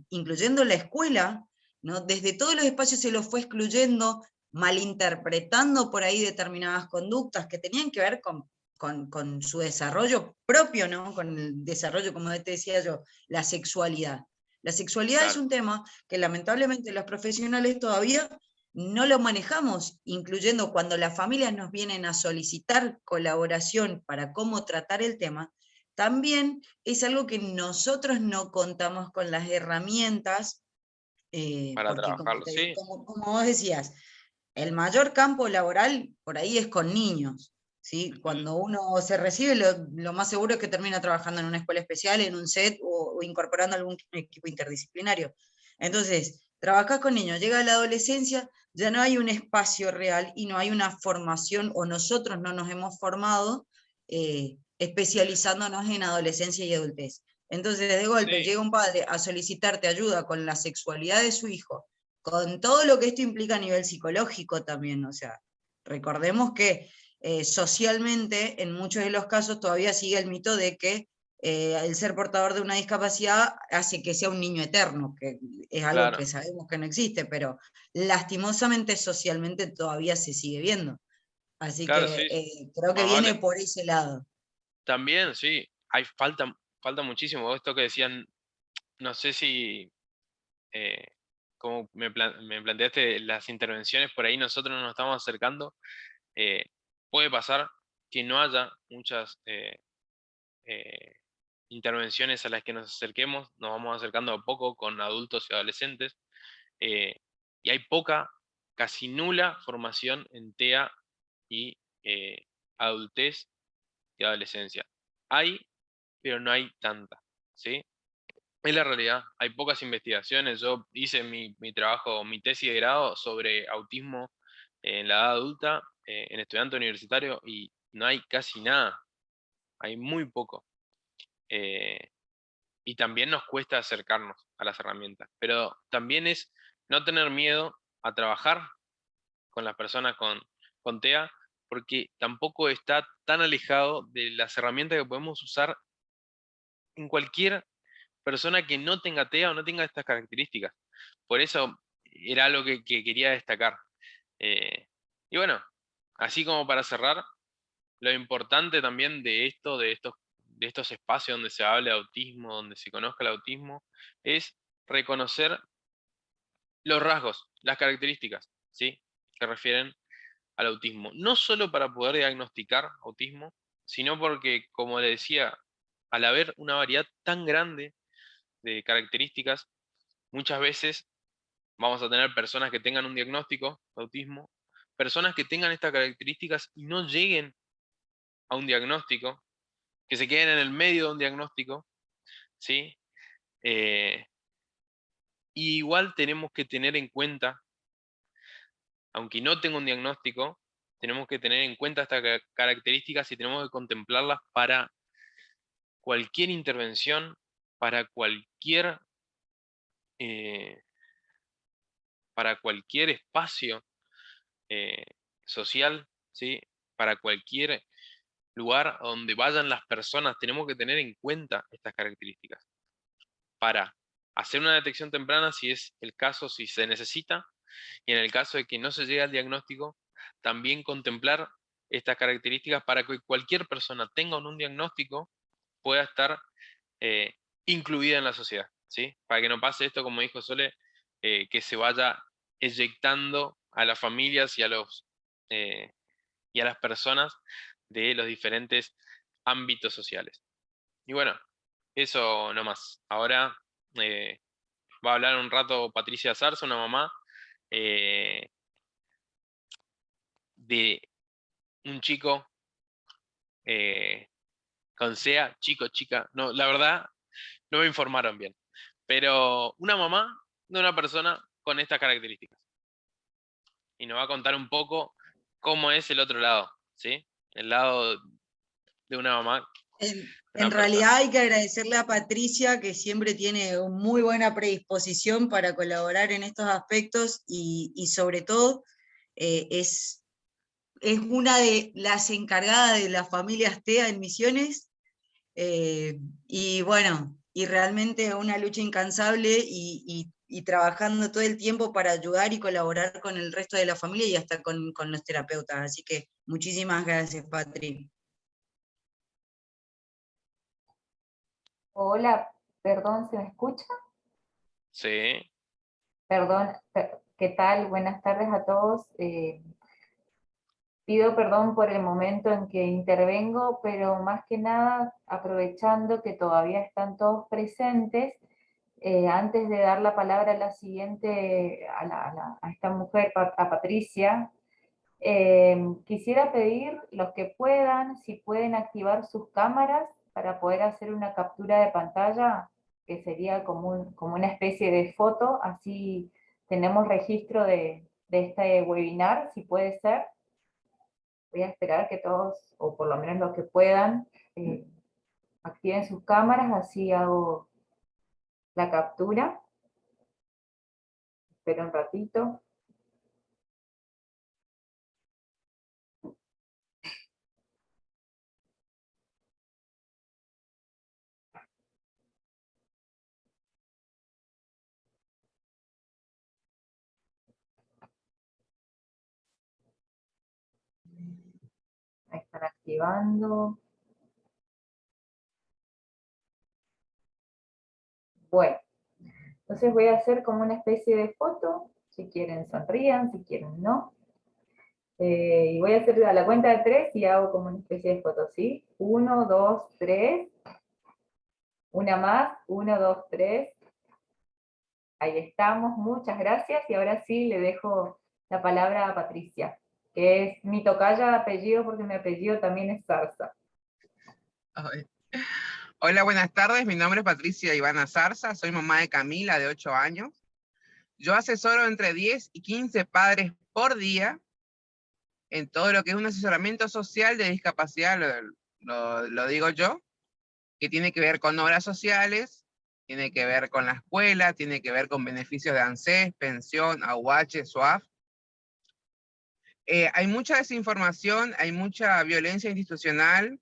incluyendo la escuela, ¿no? Desde todos los espacios se los fue excluyendo, malinterpretando por ahí determinadas conductas que tenían que ver con su desarrollo propio, ¿no? Con el desarrollo, como te decía yo, la sexualidad. La sexualidad es
claro,
un tema que lamentablemente los profesionales todavía no lo manejamos, incluyendo cuando las familias nos vienen a solicitar colaboración para cómo tratar el tema, también es algo que nosotros no contamos con las herramientas,
Para
porque
trabajarlo, sí,
como vos decías, el mayor campo laboral por ahí es con niños, ¿sí? Cuando uno se recibe, lo más seguro es que termina trabajando en una escuela especial, en un set o incorporando algún equipo interdisciplinario. Entonces, trabajás con niños, llega la adolescencia, ya no hay un espacio real y no hay una formación, o nosotros no nos hemos formado especializándonos en adolescencia y adultez. Entonces, de golpe,
sí,
llega un padre a solicitarte ayuda con la sexualidad de su hijo, con todo lo que esto implica a nivel psicológico también, o sea, recordemos que socialmente en muchos de los casos todavía sigue el mito de que el ser portador de una discapacidad hace que sea un niño eterno, que es algo
claro,
que sabemos que no existe, pero lastimosamente socialmente todavía se sigue viendo. Así
claro,
que
sí.
creo que
Más
viene
vale,
por ese lado.
también, sí, falta muchísimo. Esto que decían, no sé si, eh, como me planteaste las intervenciones, por ahí nosotros nos estamos acercando, eh, puede pasar que no haya muchas eh, intervenciones a las que nos acerquemos, nos vamos acercando a poco con adultos y adolescentes, eh, y hay poca, casi nula formación en TEA y adultez y adolescencia. Hay, pero no hay tanta, ¿sí? Es la realidad, hay pocas investigaciones. Yo hice mi trabajo, mi tesis de grado sobre autismo en la edad adulta, en estudiante universitario, y no hay casi nada, hay muy poco. Eh, y también nos cuesta acercarnos a las herramientas, pero también es no tener miedo a trabajar con las personas con TEA, porque tampoco está tan alejado de las herramientas que podemos usar en cualquier persona que no tenga TEA o no tenga estas características. Por eso era algo que quería destacar. Eh, y bueno, así como para cerrar, lo importante también de esto, de estos espacios donde se hable de autismo, donde se conozca el autismo, es reconocer los rasgos, las características, ¿sí? Que refieren al autismo. No solo para poder diagnosticar autismo, sino porque, como le decía, al haber una variedad tan grande de características, muchas veces vamos a tener personas que tengan un diagnóstico de autismo, personas que tengan estas características y no lleguen a un diagnóstico, que se queden en el medio de un diagnóstico, ¿sí? Eh, y igual tenemos que tener en cuenta, aunque no tenga un diagnóstico, tenemos que tener en cuenta estas características y tenemos que contemplarlas cualquier intervención, para eh, para cualquier espacio eh, social, ¿sí? Para cualquier lugar donde vayan las personas, tenemos que tener en cuenta estas características para hacer una detección temprana si es el caso, si se necesita, y en el caso de que no se llegue al diagnóstico, también contemplar estas características para que cualquier persona tenga un diagnóstico pueda estar eh, incluida en la sociedad, ¿sí? Para que no pase esto, como dijo Sole, que se vaya eyectando a las familias eh, y a las personas de los diferentes ámbitos sociales. Y bueno, eso nomás. Ahora va a hablar un rato Patricia Zarza, una mamá eh, de un chico con SEA, chico, chica. No, la verdad, no me informaron bien. Pero una mamá de una persona con estas características. Y nos va a contar un poco cómo es el otro lado, ¿sí? El lado de una mamá, de
En
una persona.
realidad hay que agradecerle a Patricia, que siempre tiene muy buena predisposición para colaborar en estos aspectos y sobre todo es una de las encargadas de las familias TEA en Misiones, y bueno, y realmente una lucha incansable y trabajando todo el tiempo para ayudar y colaborar con el resto de la familia y hasta con los terapeutas. Así que muchísimas gracias, Patri.
Hola, perdón, ¿se me escucha?
Sí,
Perdón, ¿qué tal? Buenas tardes a todos. Pido perdón por el momento en que intervengo, pero más que nada aprovechando que todavía están todos presentes, antes de dar la palabra a la siguiente, a esta mujer, a Patricia, quisiera pedir los que puedan, si pueden activar sus cámaras para poder hacer una captura de pantalla, que sería como una especie de foto, así tenemos registro de este webinar, si puede ser. Voy a esperar que todos, o por lo menos los que puedan, activen sus cámaras, así hago la captura. Espero un ratito. Ahí están activando. Bueno, entonces voy a hacer como una especie de foto. Si quieren sonrían, si quieren no. Y voy a hacer a la cuenta de 3 y hago como una especie de foto, ¿sí? 1, 2, 3. Una más, 1, 2, 3. Ahí estamos, muchas gracias. Y ahora sí le dejo la palabra a Patricia, que es mi tocaya de apellido porque mi apellido también es Zarza.
Hola, buenas tardes. Mi nombre es Patricia Ivana Zarza. Soy mamá de Camila, de 8 años. Yo asesoro entre 10 y 15 padres por día en todo lo que es un asesoramiento social de discapacidad, lo digo yo, que tiene que ver con obras sociales, tiene que ver con la escuela, tiene que ver con beneficios de ANSES, pensión, AUH, SUAF. Hay mucha desinformación, hay mucha violencia institucional,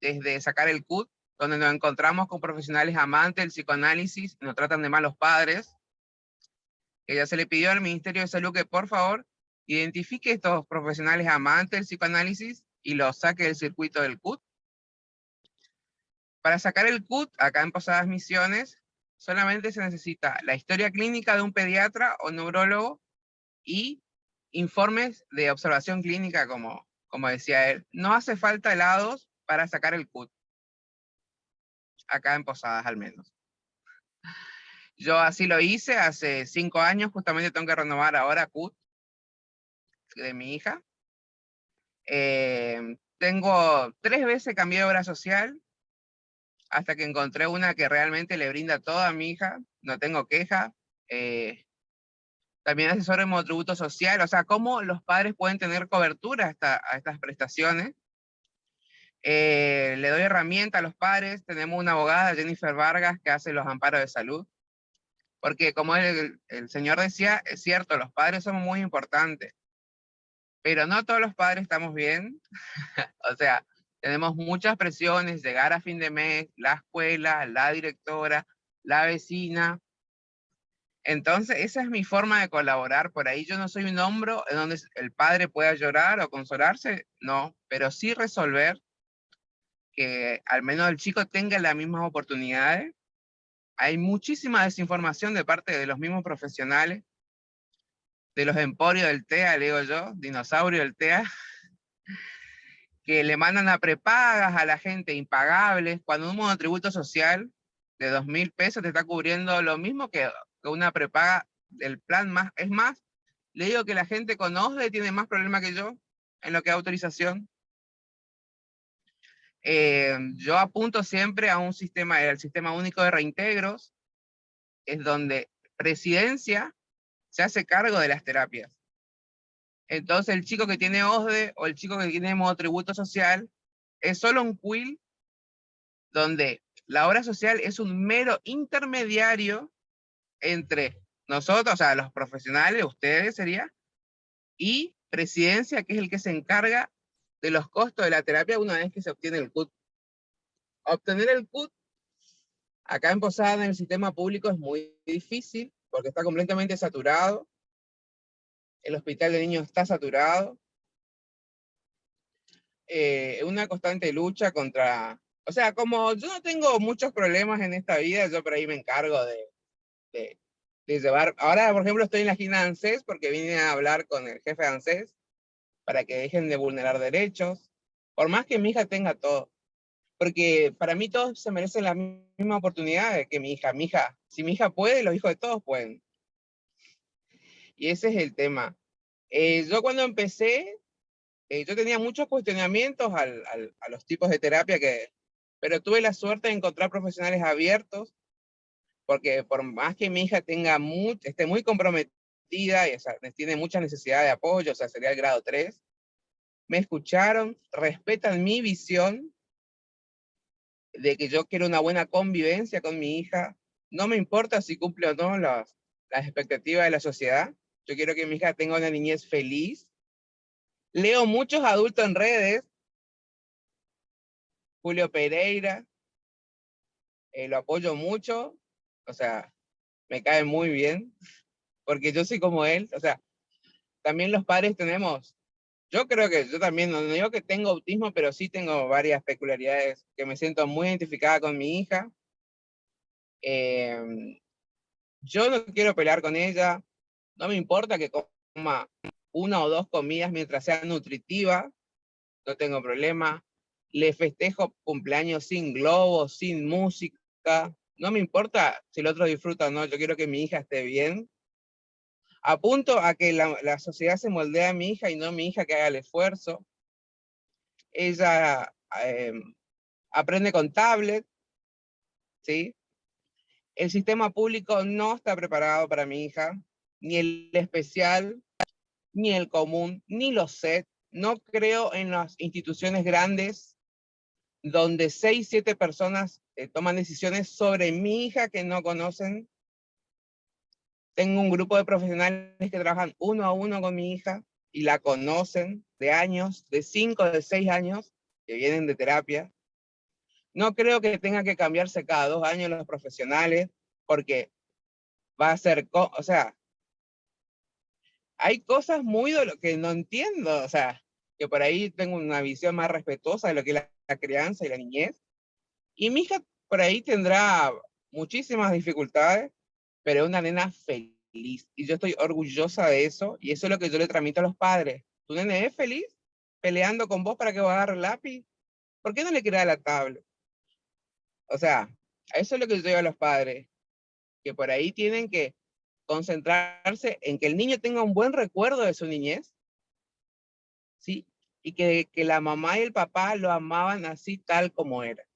desde sacar el CUT, donde nos encontramos con profesionales amantes del psicoanálisis, nos tratan de malos padres, que ya se le pidió al Ministerio de Salud que por favor identifique estos profesionales amantes del psicoanálisis y los saque del circuito del CUT. Para sacar el CUT, acá en Posadas Misiones, solamente se necesita la historia clínica de un pediatra o neurólogo y informes de observación clínica, como decía él. No hace falta helados para sacar el CUT. Acá en Posadas al menos. Yo así lo hice hace 5 años, justamente tengo que renovar ahora CUT de mi hija. Tengo 3 veces cambié de obra social, hasta que encontré una que realmente le brinda todo a mi hija, no tengo queja. También asesoro en monotributo social, o sea, cómo los padres pueden tener cobertura a estas prestaciones. Le doy herramienta a los padres, tenemos una abogada, Jennifer Vargas, que hace los amparos de salud. Porque como el señor decía, es cierto, los padres somos muy importantes, pero no todos los padres estamos bien. O sea, tenemos muchas presiones, llegar a fin de mes, la escuela, la directora, la vecina. Entonces, esa es mi forma de colaborar. Por ahí yo no soy un hombro en donde el padre pueda llorar o consolarse, no, pero sí resolver que al menos el chico tenga las mismas oportunidades. Hay muchísima desinformación de parte de los mismos profesionales, de los emporios del TEA, le digo yo, dinosaurio del TEA, que le mandan a prepagas a la gente impagables, cuando un monotributo social de 2.000 pesos te está cubriendo lo mismo que una prepaga del plan más. Es más, le digo que la gente con OSDE tiene más problema que yo en lo que es autorización. Yo apunto siempre a un sistema, el sistema único de reintegros, es donde Presidencia se hace cargo de las terapias. Entonces el chico que tiene OSDE o el chico que tiene monotributo social es solo un quill donde la obra social es un mero intermediario entre nosotros, o sea, los profesionales, ustedes sería, y Presidencia, que es el que se encarga de los costos de la terapia una vez que se obtiene el CUT. Obtener el CUT acá en Posada, en el sistema público, es muy difícil porque está completamente saturado. El hospital de niños está saturado. Es una constante lucha contra... O sea, como yo no tengo muchos problemas en esta vida, yo por ahí me encargo de llevar... Ahora, por ejemplo, estoy en la esquina de ANSES porque vine a hablar con el jefe de ANSES para que dejen de vulnerar derechos, por más que mi hija tenga todo. Porque para mí todos se merecen la misma oportunidad que mi hija. Mi hija, si mi hija puede, los hijos de todos pueden. Y ese es el tema. Yo cuando empecé, yo tenía muchos cuestionamientos a los tipos de terapia, pero tuve la suerte de encontrar profesionales abiertos, porque por más que mi hija esté muy comprometida, y, o sea, tiene mucha necesidad de apoyo, o sea, sería el grado 3, me escucharon, respetan mi visión de que yo quiero una buena convivencia con mi hija. No me importa si cumple o no las expectativas de la sociedad. Yo quiero que mi hija tenga una niñez feliz. Leo muchos adultos en redes. Julio Pereira, lo apoyo mucho. O sea, me cae muy bien, porque yo soy como él. O sea, también los padres tenemos, yo creo que yo también, no digo que tengo autismo, pero sí tengo varias peculiaridades que me siento muy identificada con mi hija. Yo no quiero pelear con ella, no me importa que coma 1 o 2 comidas mientras sea nutritiva, no tengo problema. Le festejo cumpleaños sin globos, sin música, no me importa si el otro disfruta o no, yo quiero que mi hija esté bien. Apunto a que la sociedad se moldea a mi hija y no mi hija que haga el esfuerzo. Ella aprende con tablet, ¿sí? El sistema público no está preparado para mi hija, ni el especial, ni el común, ni los SET. No creo en las instituciones grandes donde 6, 7 personas toman decisiones sobre mi hija que no conocen. Tengo un grupo de profesionales que trabajan 1 a 1 con mi hija y la conocen de años, de 5, de 6 años, que vienen de terapia. No creo que tenga que cambiarse cada 2 años los profesionales, porque va a ser, o sea, hay cosas muy de lo que no entiendo, o sea, que por ahí tengo una visión más respetuosa de lo que es la crianza y la niñez. Y mi hija por ahí tendrá muchísimas dificultades, pero es una nena feliz. Y yo estoy orgullosa de eso, y eso es lo que yo le transmito a los padres. ¿Tu nene es feliz peleando con vos para que vos agarres el lápiz? ¿Por qué no le queda la tablet? O sea, eso es lo que yo digo a los padres, que por ahí tienen que concentrarse en que el niño tenga un buen recuerdo de su niñez, ¿sí? Y que la mamá y el papá lo amaban así tal como era,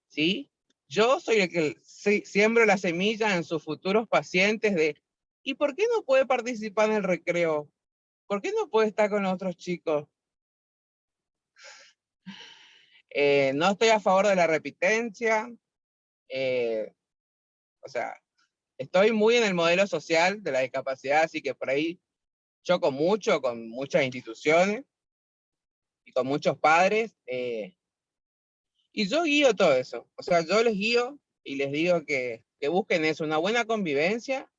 ¿sí? Yo soy el que siembro la semilla en sus futuros pacientes de, ¿y por qué no puede participar en el recreo? ¿Por qué no puede estar con otros chicos? No estoy a favor de la repitencia, o sea, estoy muy en el modelo social de la discapacidad, así que por ahí choco mucho con muchas instituciones y con muchos padres, y yo guío todo eso. O sea, yo les guío y les digo que busquen eso, una buena convivencia,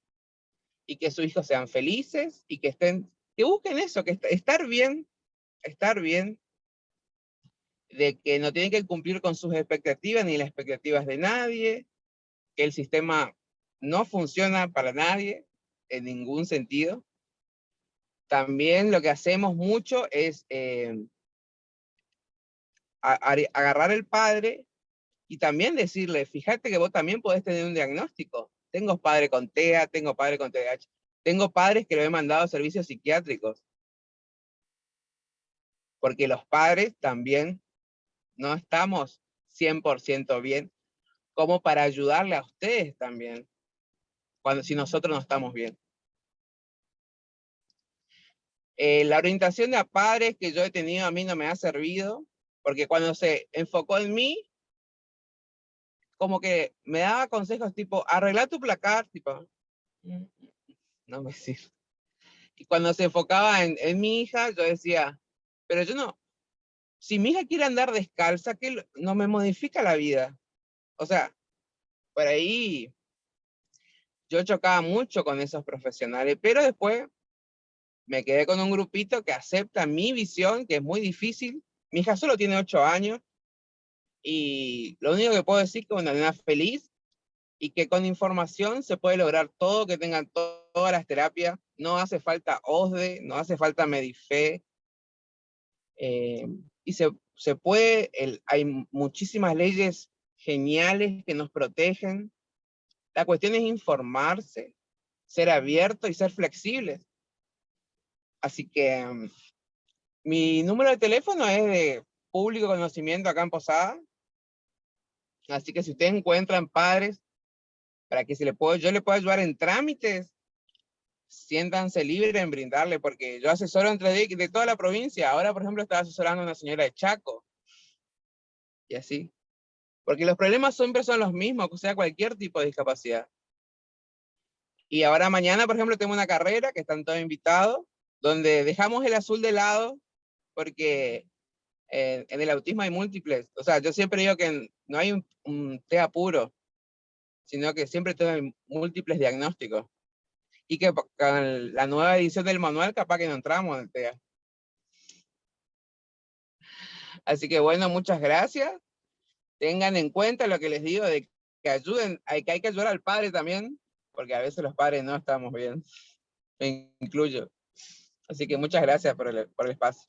y que sus hijos sean felices, y que busquen eso, que estar bien, de que no tienen que cumplir con sus expectativas ni las expectativas de nadie, que el sistema no funciona para nadie en ningún sentido. También lo que hacemos mucho es agarrar al padre y también decirle, fíjate que vos también podés tener un diagnóstico. Tengo padre con TEA, tengo padre con TDAH, tengo padres que lo he mandado a servicios psiquiátricos, porque los padres también no estamos 100% bien, como para ayudarle a ustedes también, si nosotros no estamos bien. La orientación de a padres que yo he tenido a mí no me ha servido, porque cuando se enfocó en mí, como que me daba consejos tipo, arregla tu placar, tipo, no me sirve. Y cuando se enfocaba en mi hija, yo decía, pero yo no, si mi hija quiere andar descalza, que no me modifica la vida. O sea, por ahí yo chocaba mucho con esos profesionales, pero después me quedé con un grupito que acepta mi visión, que es muy difícil. Mi hija solo tiene 8 años, y lo único que puedo decir es que es una nena feliz, y que con información se puede lograr todo, que tengan todas las terapias, no hace falta OSDE, no hace falta Medife, y se puede, hay muchísimas leyes geniales que nos protegen. La cuestión es informarse, ser abierto y ser flexibles. Así que mi número de teléfono es de público conocimiento acá en Posada. Así que si ustedes encuentran padres para que yo le pueda ayudar en trámites, siéntanse libres en brindarle, porque yo asesoro entre de toda la provincia. Ahora, por ejemplo, estaba asesorando a una señora de Chaco. Y así. Porque los problemas siempre son los mismos, o sea, cualquier tipo de discapacidad. Y ahora mañana, por ejemplo, tengo una carrera que están todos invitados, donde dejamos el azul de lado, porque en el autismo hay múltiples. O sea, yo siempre digo que no hay un TEA puro, sino que siempre hay múltiples diagnósticos. Y que con la nueva edición del manual capaz que no entramos en el TEA. Así que bueno, muchas gracias. Tengan en cuenta lo que les digo de que ayuden, que hay que ayudar al padre también, porque a veces los padres no estamos bien. Me incluyo. Así que muchas gracias por el espacio.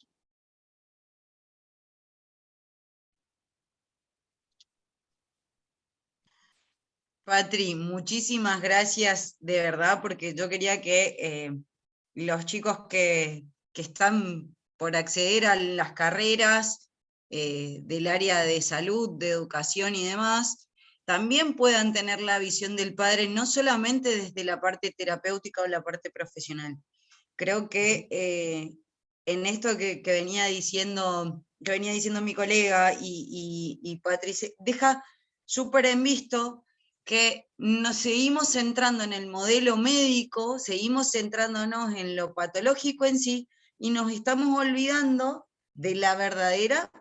Patri, muchísimas gracias de verdad, porque yo quería que los chicos que están por acceder a las carreras del área de salud, de educación y demás, también puedan tener la visión del padre, no solamente desde la parte terapéutica o la parte profesional. Creo que en esto que venía diciendo mi colega y Patricia, deja súper en visto que nos seguimos centrando en el modelo médico, seguimos centrándonos en lo patológico en sí, y nos estamos olvidando de la verdadera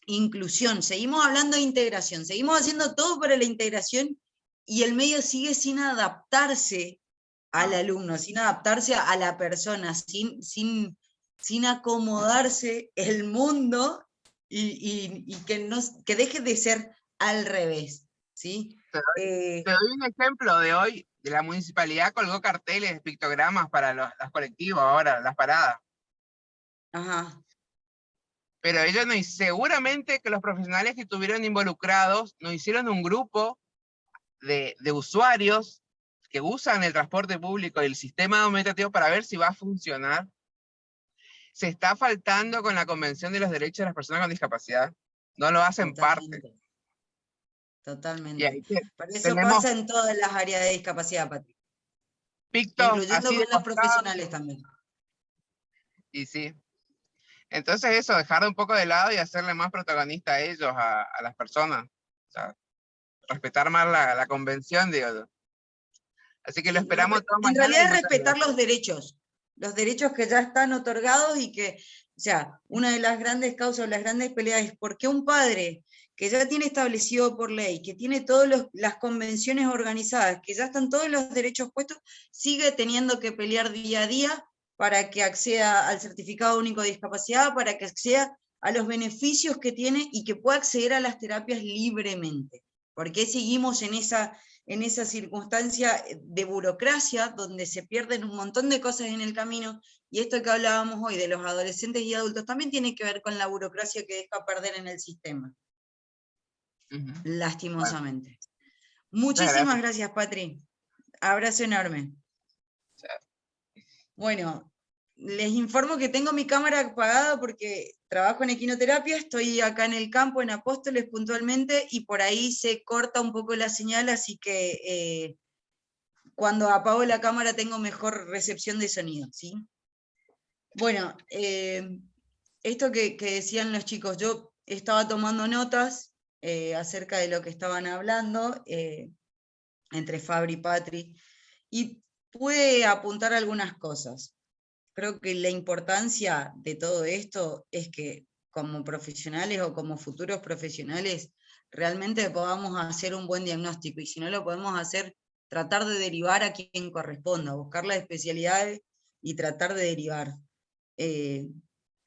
inclusión. Seguimos hablando de integración, seguimos haciendo todo para la integración, y el medio sigue sin adaptarse al alumno, sin adaptarse a la persona, sin acomodarse el mundo, y que deje de ser al revés, ¿sí?
Te doy un ejemplo de hoy. De la municipalidad colgó carteles, pictogramas para los colectivos ahora, las paradas.
Ajá.
Pero ellos no, seguramente que los profesionales que estuvieron involucrados nos hicieron un grupo de usuarios que usan el transporte público y el sistema administrativo para ver si va a funcionar. Se está faltando con la Convención de los Derechos de las Personas con Discapacidad. No lo hacen parte.
Totalmente. Por eso
tenemos
pasa en todas las áreas de discapacidad, Patrick.
Incluyendo
con los profesionales también.
Y sí. Entonces eso, dejar un poco de lado y hacerle más protagonista a ellos, a las personas. O sea, respetar más la convención, digo. Así que lo esperamos todos mañana.
En realidad es respetar los derechos que ya están otorgados, y que, o sea, una de las grandes causas, las grandes peleas es por qué un padre que ya tiene establecido por ley, que tiene todas las convenciones organizadas, que ya están todos los derechos puestos, sigue teniendo que pelear día a día para que acceda al certificado único de discapacidad, para que acceda a los beneficios que tiene y que pueda acceder a las terapias libremente. ¿Por qué seguimos en esa circunstancia de burocracia, donde se pierden un montón de cosas en el camino? Y esto que hablábamos hoy de los adolescentes y adultos también tiene que ver con la burocracia que deja perder en el sistema. Lastimosamente. Bueno. Muchísimas gracias, Patri. Abrazo enorme. Bueno, les informo que tengo mi cámara apagada porque trabajo en equinoterapia, estoy acá en el campo, en Apóstoles puntualmente, y por ahí se corta un poco la señal, así que cuando apago la cámara tengo mejor recepción de sonido, ¿sí? Bueno, esto que decían los chicos, yo estaba tomando notas acerca de lo que estaban hablando entre Fabri y Patri, y pude apuntar algunas cosas. Creo que la importancia de todo esto es que como profesionales o como futuros profesionales realmente podamos hacer un buen diagnóstico, y si no lo podemos hacer, tratar de derivar a quien corresponda, buscar las especialidades y tratar de derivar.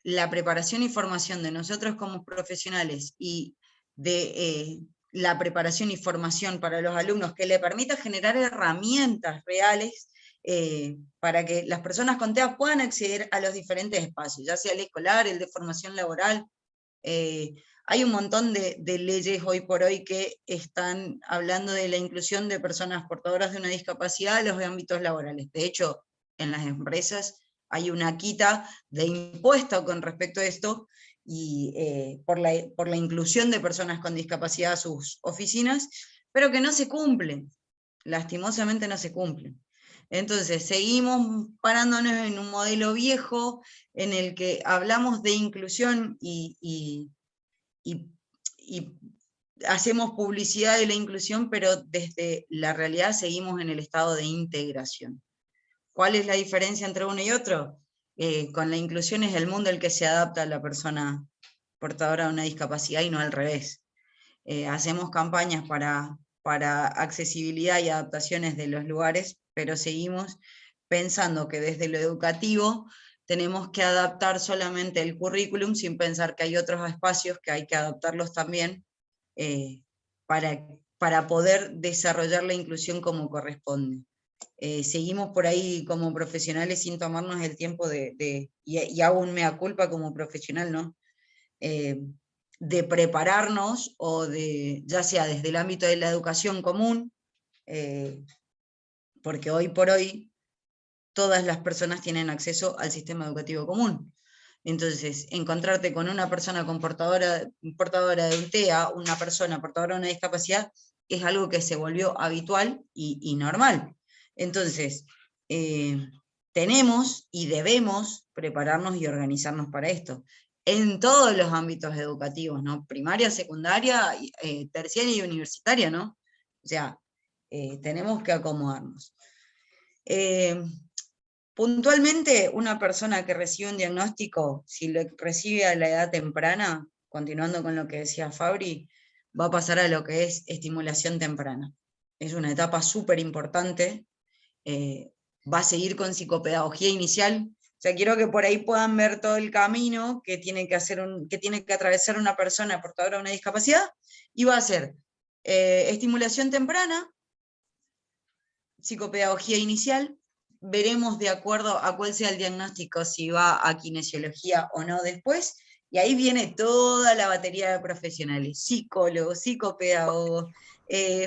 La preparación y formación de nosotros como profesionales y de la preparación y formación para los alumnos, que le permita generar herramientas reales para que las personas con TEA puedan acceder a los diferentes espacios, ya sea el escolar, el de formación laboral. Hay un montón de leyes hoy por hoy que están hablando de la inclusión de personas portadoras de una discapacidad en los ámbitos laborales. De hecho, en las empresas hay una quita de impuesto con respecto a esto, y por la inclusión de personas con discapacidad a sus oficinas, pero que no se cumplen, lastimosamente no se cumplen. Entonces, seguimos parándonos en un modelo viejo, en el que hablamos de inclusión y hacemos publicidad de la inclusión, pero desde la realidad seguimos en el estado de integración. ¿Cuál es la diferencia entre uno y otro? Con la inclusión es el mundo el que se adapta a la persona portadora de una discapacidad y no al revés. Hacemos campañas para accesibilidad y adaptaciones de los lugares, pero seguimos pensando que desde lo educativo tenemos que adaptar solamente el currículum sin pensar que hay otros espacios que hay que adaptarlos también para poder desarrollar la inclusión como corresponde. Seguimos por ahí como profesionales sin tomarnos el tiempo y hago un mea culpa como profesional, ¿no? De prepararnos, o ya sea desde el ámbito de la educación común, porque hoy por hoy todas las personas tienen acceso al sistema educativo común. Entonces, encontrarte con una persona portadora de un TEA, una persona portadora de una discapacidad, es algo que se volvió habitual y normal. Entonces, tenemos y debemos prepararnos y organizarnos para esto, en todos los ámbitos educativos, ¿no? Primaria, secundaria, terciaria y universitaria, ¿no? O sea, tenemos que acomodarnos. Puntualmente, una persona que recibe un diagnóstico, si lo recibe a la edad temprana, continuando con lo que decía Fabri, va a pasar a lo que es estimulación temprana. Es una etapa súper importante. Va a seguir con psicopedagogía inicial. O sea, quiero que por ahí puedan ver todo el camino que tiene que atravesar una persona portadora de una discapacidad, y va a ser estimulación temprana, psicopedagogía inicial. Veremos de acuerdo a cuál sea el diagnóstico si va a kinesiología o no después, y ahí viene toda la batería de profesionales: psicólogos, psicopedagogos,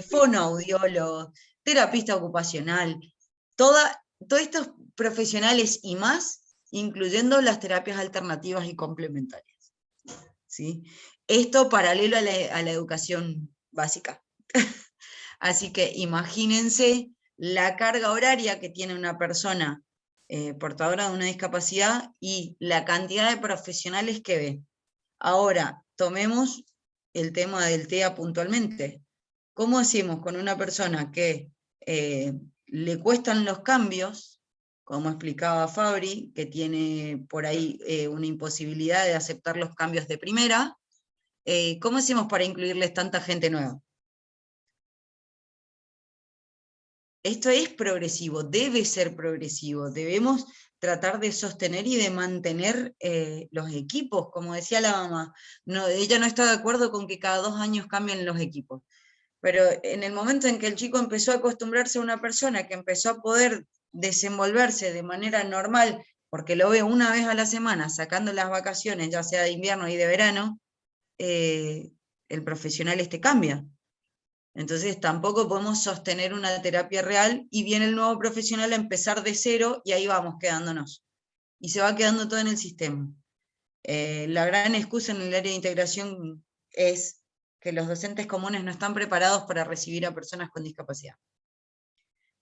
fonoaudiólogos, terapista ocupacional, todos estos profesionales y más, incluyendo las terapias alternativas y complementarias, ¿sí? Esto paralelo a la educación básica. Así que imagínense la carga horaria que tiene una persona portadora de una discapacidad y la cantidad de profesionales que ve. Ahora, tomemos el tema del TEA puntualmente. ¿Cómo hacemos con una persona que le cuestan los cambios, como explicaba Fabri, que tiene por ahí una imposibilidad de aceptar los cambios de primera? ¿Cómo hacemos para incluirles tanta gente nueva? Esto es progresivo, debe ser progresivo, debemos tratar de sostener y de mantener los equipos. Como decía la mamá, ella no está de acuerdo con que cada 2 años cambien los equipos, pero en el momento en que el chico empezó a acostumbrarse a una persona que empezó a poder desenvolverse de manera normal, porque lo veo una vez a la semana sacando las vacaciones, ya sea de invierno y de verano, el profesional cambia. Entonces tampoco podemos sostener una terapia real, y viene el nuevo profesional a empezar de cero, y ahí vamos quedándonos. Y se va quedando todo en el sistema. La gran excusa en el área de integración es que los docentes comunes no están preparados para recibir a personas con discapacidad.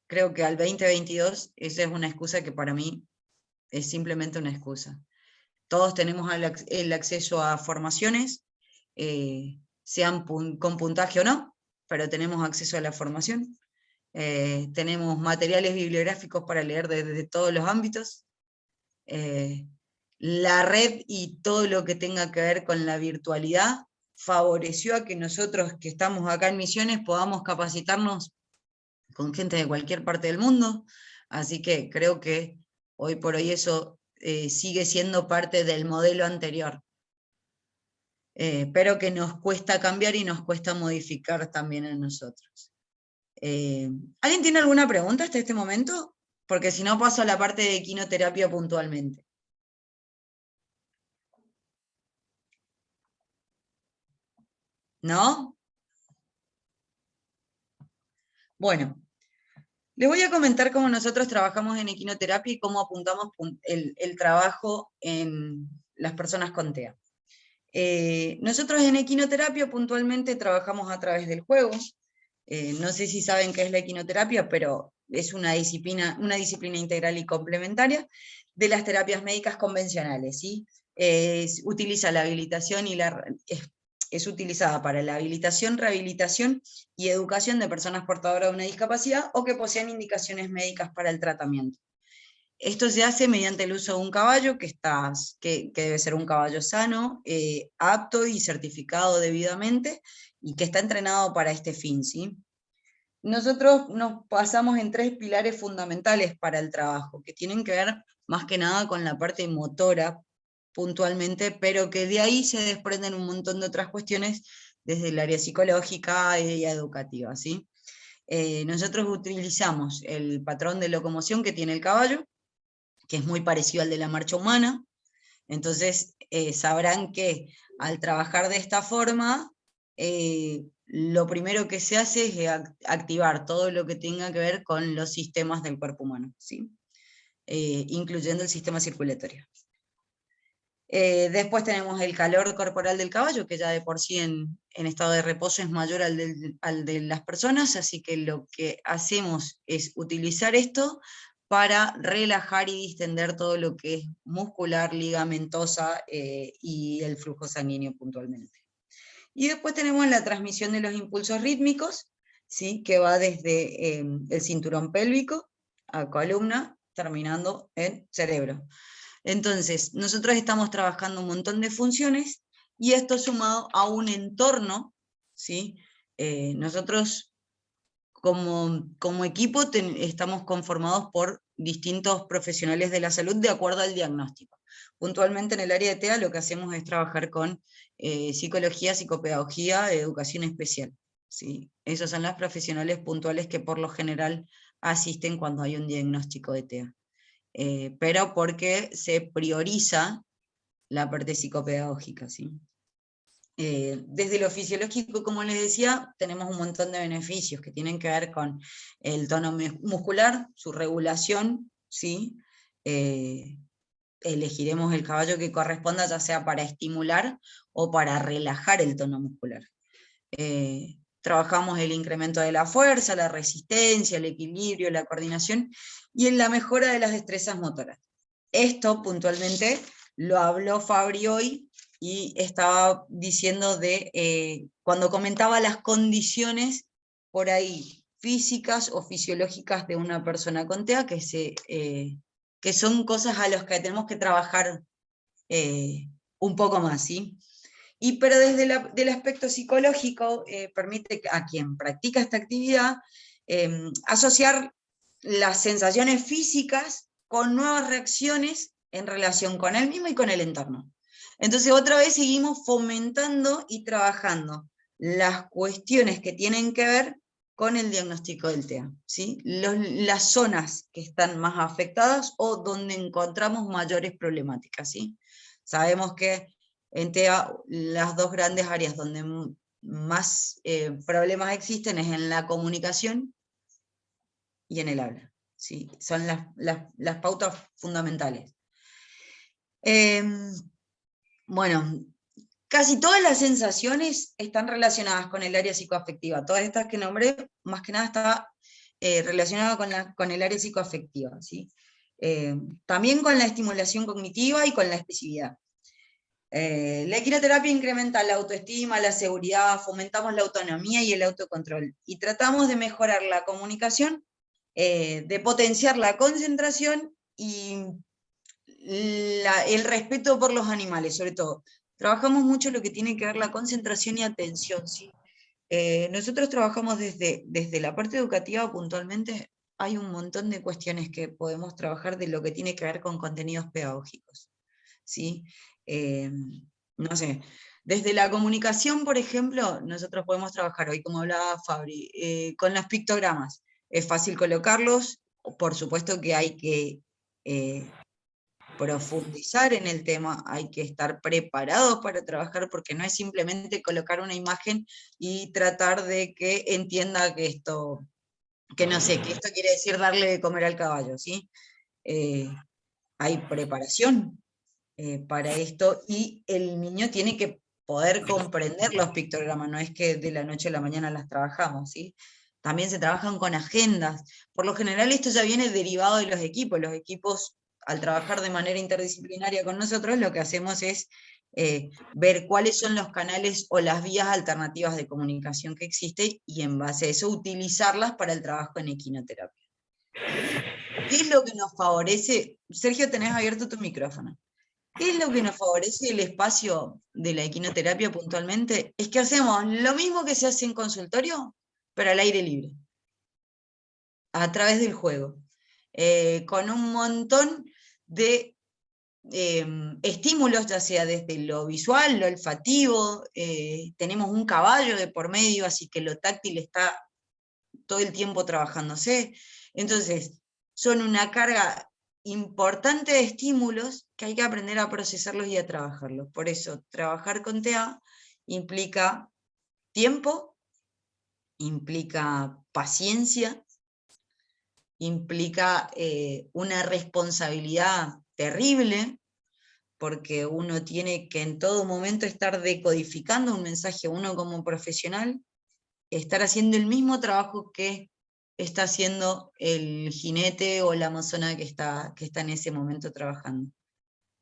Creo que al 2022 esa es una excusa que para mí es simplemente una excusa. Todos tenemos el acceso a formaciones, sean con puntaje o no, pero tenemos acceso a la formación, tenemos materiales bibliográficos para leer desde todos los ámbitos, la red y todo lo que tenga que ver con la virtualidad favoreció a que nosotros que estamos acá en Misiones podamos capacitarnos con gente de cualquier parte del mundo, así que creo que hoy por hoy eso sigue siendo parte del modelo anterior. pero que nos cuesta cambiar y nos cuesta modificar también a nosotros. ¿Alguien tiene alguna pregunta hasta este momento? Porque si no paso a la parte de equinoterapia puntualmente. ¿No? Bueno, les voy a comentar cómo nosotros trabajamos en equinoterapia y cómo apuntamos el trabajo en las personas con TEA. Nosotros en equinoterapia puntualmente trabajamos a través del juego. No sé si saben qué es la equinoterapia, pero es una disciplina integral y complementaria de las terapias médicas convencionales, ¿sí? Utiliza la habilitación y es utilizada para la habilitación, rehabilitación y educación de personas portadoras de una discapacidad o que posean indicaciones médicas para el tratamiento. Esto se hace mediante el uso de un caballo, que debe ser un caballo sano, apto y certificado debidamente, y que está entrenado para este fin, ¿sí? Nosotros nos basamos en 3 pilares fundamentales para el trabajo, que tienen que ver más que nada con la parte motora, puntualmente, pero que de ahí se desprenden un montón de otras cuestiones desde el área psicológica y educativa, ¿sí? Nosotros utilizamos el patrón de locomoción que tiene el caballo, que es muy parecido al de la marcha humana. Entonces sabrán que al trabajar de esta forma, lo primero que se hace es activar todo lo que tenga que ver con los sistemas del cuerpo humano, ¿sí? Incluyendo el sistema circulatorio. Después tenemos el calor corporal del caballo, que ya de por sí en estado de reposo es mayor al de las personas, así que lo que hacemos es utilizar esto para relajar y distender todo lo que es muscular, ligamentosa y el flujo sanguíneo puntualmente. Y después tenemos la transmisión de los impulsos rítmicos, ¿sí? Que va desde el cinturón pélvico a columna, terminando en cerebro. Entonces, nosotros estamos trabajando un montón de funciones, y esto sumado a un entorno, ¿sí? Nosotros como equipo estamos conformados por distintos profesionales de la salud de acuerdo al diagnóstico. Puntualmente en el área de TEA lo que hacemos es trabajar con psicología, psicopedagogía, educación especial, ¿sí? Esos son los profesionales puntuales que por lo general asisten cuando hay un diagnóstico de TEA. Pero porque se prioriza la parte psicopedagógica, ¿sí? Desde lo fisiológico, como les decía, tenemos un montón de beneficios que tienen que ver con el tono muscular, su regulación, ¿sí? Elegiremos el caballo que corresponda, ya sea para estimular o para relajar el tono muscular. Trabajamos el incremento de la fuerza, la resistencia, el equilibrio, la coordinación y en la mejora de las destrezas motoras. Esto puntualmente lo habló Fabri hoy, y estaba diciendo cuando comentaba las condiciones por ahí físicas o fisiológicas de una persona con TEA, que son cosas a las que tenemos que trabajar un poco más, ¿sí? Pero desde el aspecto psicológico permite a quien practica esta actividad asociar las sensaciones físicas con nuevas reacciones en relación con él mismo y con el entorno. Entonces otra vez seguimos fomentando y trabajando las cuestiones que tienen que ver con el diagnóstico del TEA, ¿sí? Las zonas que están más afectadas o donde encontramos mayores problemáticas, ¿sí? Sabemos que en TEA las 2 grandes áreas donde más problemas existen es en la comunicación y en el habla, ¿sí? Son las pautas fundamentales. Bueno, casi todas las sensaciones están relacionadas con el área psicoafectiva. Todas estas que nombré, más que nada está relacionada con el área psicoafectiva, ¿sí? También con la estimulación cognitiva y con la expresividad. La equinoterapia incrementa la autoestima, la seguridad, fomentamos la autonomía y el autocontrol, y tratamos de mejorar la comunicación, de potenciar la concentración y el respeto por los animales, sobre todo. Trabajamos mucho lo que tiene que ver la concentración y atención, ¿sí? Nosotros trabajamos desde la parte educativa puntualmente, hay un montón de cuestiones que podemos trabajar de lo que tiene que ver con contenidos pedagógicos, ¿sí? no sé, desde la comunicación, por ejemplo, nosotros podemos trabajar hoy, como hablaba Fabri, con los pictogramas. Es fácil colocarlos, por supuesto que hay que profundizar en el tema, hay que estar preparados para trabajar, porque no es simplemente colocar una imagen y tratar de que entienda que esto, que no sé, que esto quiere decir darle de comer al caballo, ¿sí? Hay preparación para esto, y el niño tiene que poder comprender los pictogramas, no es que de la noche a la mañana las trabajamos, ¿sí? También se trabajan con agendas. Por lo general esto ya viene derivado de los equipos al trabajar de manera interdisciplinaria con nosotros, lo que hacemos es ver cuáles son los canales o las vías alternativas de comunicación que existen, y en base a eso utilizarlas para el trabajo en equinoterapia. ¿Qué es lo que nos favorece? Sergio, tenés abierto tu micrófono. ¿Qué es lo que nos favorece el espacio de la equinoterapia puntualmente? Es que hacemos lo mismo que se hace en consultorio, pero al aire libre, a través del juego, con un montón de estímulos, ya sea desde lo visual, lo olfativo, tenemos un caballo de por medio, así que lo táctil está todo el tiempo trabajándose. Entonces, son una carga importante de estímulos que hay que aprender a procesarlos y a trabajarlos. Por eso, trabajar con TEA implica tiempo, implica paciencia, implica una responsabilidad terrible, porque uno tiene que en todo momento estar decodificando un mensaje, uno como profesional, estar haciendo el mismo trabajo que está haciendo el jinete o la amazona que está en ese momento trabajando.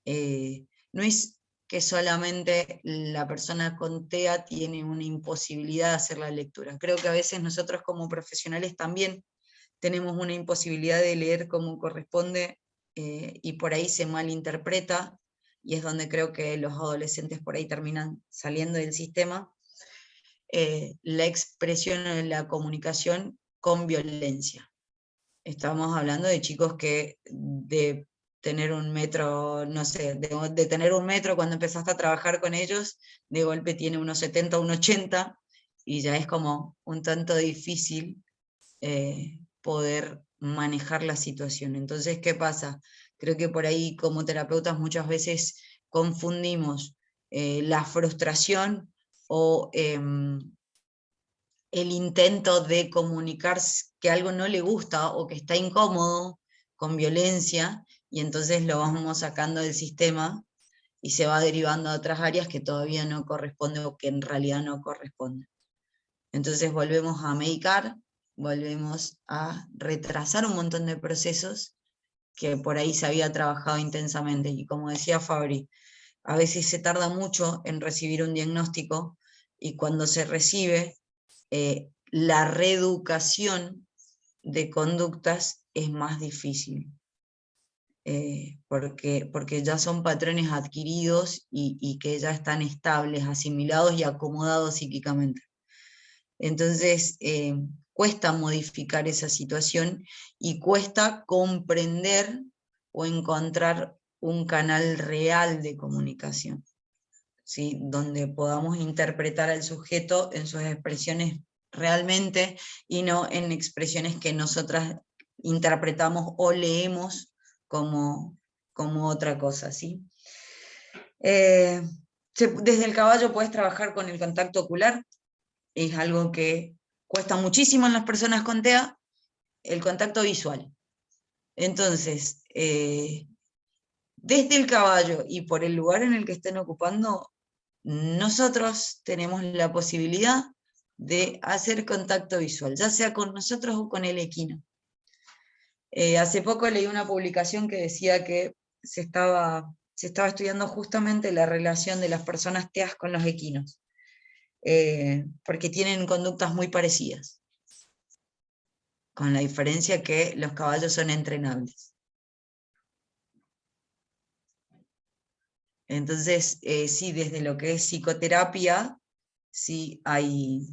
No es que solamente la persona con TEA tiene una imposibilidad de hacer la lectura. Creo que a veces nosotros como profesionales también tenemos una imposibilidad de leer como corresponde, y por ahí se malinterpreta, y es donde creo que los adolescentes por ahí terminan saliendo del sistema, la expresión en la comunicación con violencia. Estamos hablando de chicos que de tener un metro, no sé, de tener un metro cuando empezaste a trabajar con ellos, de golpe tiene unos 70, unos 80, y ya es como un tanto difícil poder manejar la situación. Entonces, ¿qué pasa? Creo que por ahí como terapeutas muchas veces confundimos la frustración o el intento de comunicar que algo no le gusta o que está incómodo con violencia, y entonces lo vamos sacando del sistema y se va derivando a otras áreas que todavía no corresponden o que en realidad no corresponden. Entonces volvemos a medicar, volvemos a retrasar un montón de procesos que por ahí se había trabajado intensamente. Y como decía Fabri, a veces se tarda mucho en recibir un diagnóstico, y cuando se recibe, la reeducación de conductas es más difícil, porque ya son patrones adquiridos y que ya están estables, asimilados y acomodados psíquicamente. Entonces, cuesta modificar esa situación y cuesta comprender o encontrar un canal real de comunicación, ¿sí? Donde podamos interpretar al sujeto en sus expresiones realmente, y no en expresiones que nosotras interpretamos o leemos como otra cosa, ¿sí? Desde el caballo puedes trabajar con el contacto ocular, es algo que cuesta muchísimo en las personas con TEA, el contacto visual. Entonces, desde el caballo y por el lugar en el que estén ocupando, nosotros tenemos la posibilidad de hacer contacto visual, ya sea con nosotros o con el equino. Hace poco leí una publicación que decía que se estaba estudiando justamente la relación de las personas TEAs con los equinos, porque tienen conductas muy parecidas, con la diferencia que los caballos son entrenables. Entonces, sí, desde lo que es psicoterapia, sí hay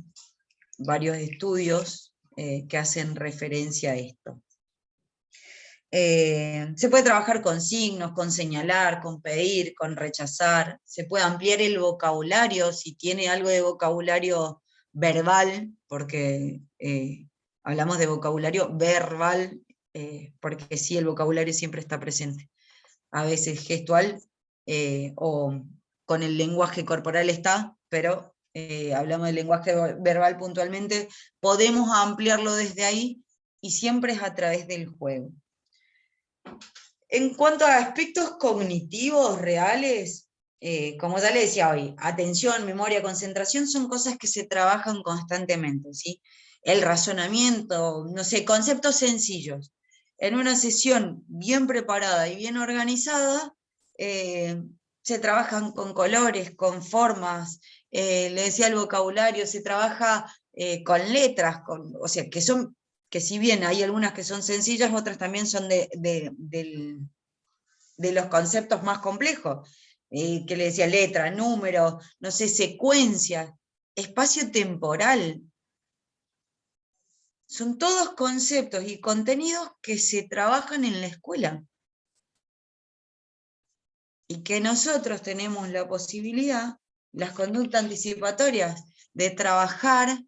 varios estudios que hacen referencia a esto. Se puede trabajar con signos, con señalar, con pedir, con rechazar. Se puede ampliar el vocabulario, si tiene algo de vocabulario verbal, porque hablamos de vocabulario verbal, porque sí, el vocabulario siempre está presente. A veces gestual o con el lenguaje corporal está, pero hablamos del lenguaje verbal puntualmente, podemos ampliarlo desde ahí y siempre es a través del juego. En cuanto a aspectos cognitivos reales, como ya le decía hoy, atención, memoria, concentración son cosas que se trabajan constantemente, ¿sí? El razonamiento, no sé, conceptos sencillos. En una sesión bien preparada y bien organizada, se trabajan con colores, con formas, le decía el vocabulario, se trabaja con letras, o sea, que si bien hay algunas que son sencillas, otras también son de los conceptos más complejos, que le decía letra, número, no sé, secuencia, espacio temporal. Son todos conceptos y contenidos que se trabajan en la escuela. Y que nosotros tenemos la posibilidad, las conductas anticipatorias, de trabajar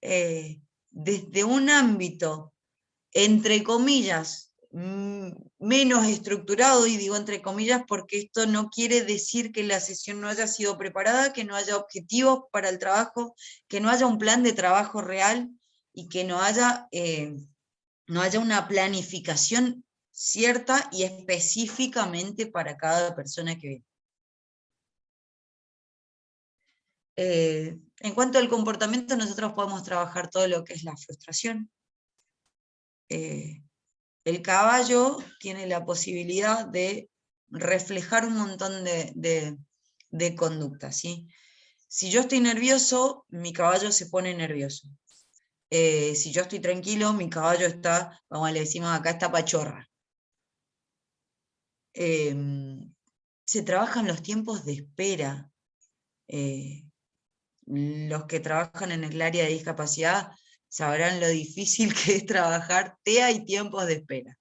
desde un ámbito, entre comillas, menos estructurado, y digo entre comillas porque esto no quiere decir que la sesión no haya sido preparada, que no haya objetivos para el trabajo, que no haya un plan de trabajo real, y que no haya una planificación cierta y específicamente para cada persona que viene. En cuanto al comportamiento, nosotros podemos trabajar todo lo que es la frustración. El caballo tiene la posibilidad de reflejar un montón de conductas, ¿sí? Si yo estoy nervioso, mi caballo se pone nervioso. Si yo estoy tranquilo, mi caballo está, como le decimos acá, está pachorra. Se trabajan los tiempos de espera. Los que trabajan en el área de discapacidad sabrán lo difícil que es trabajar TEA y tiempos de espera.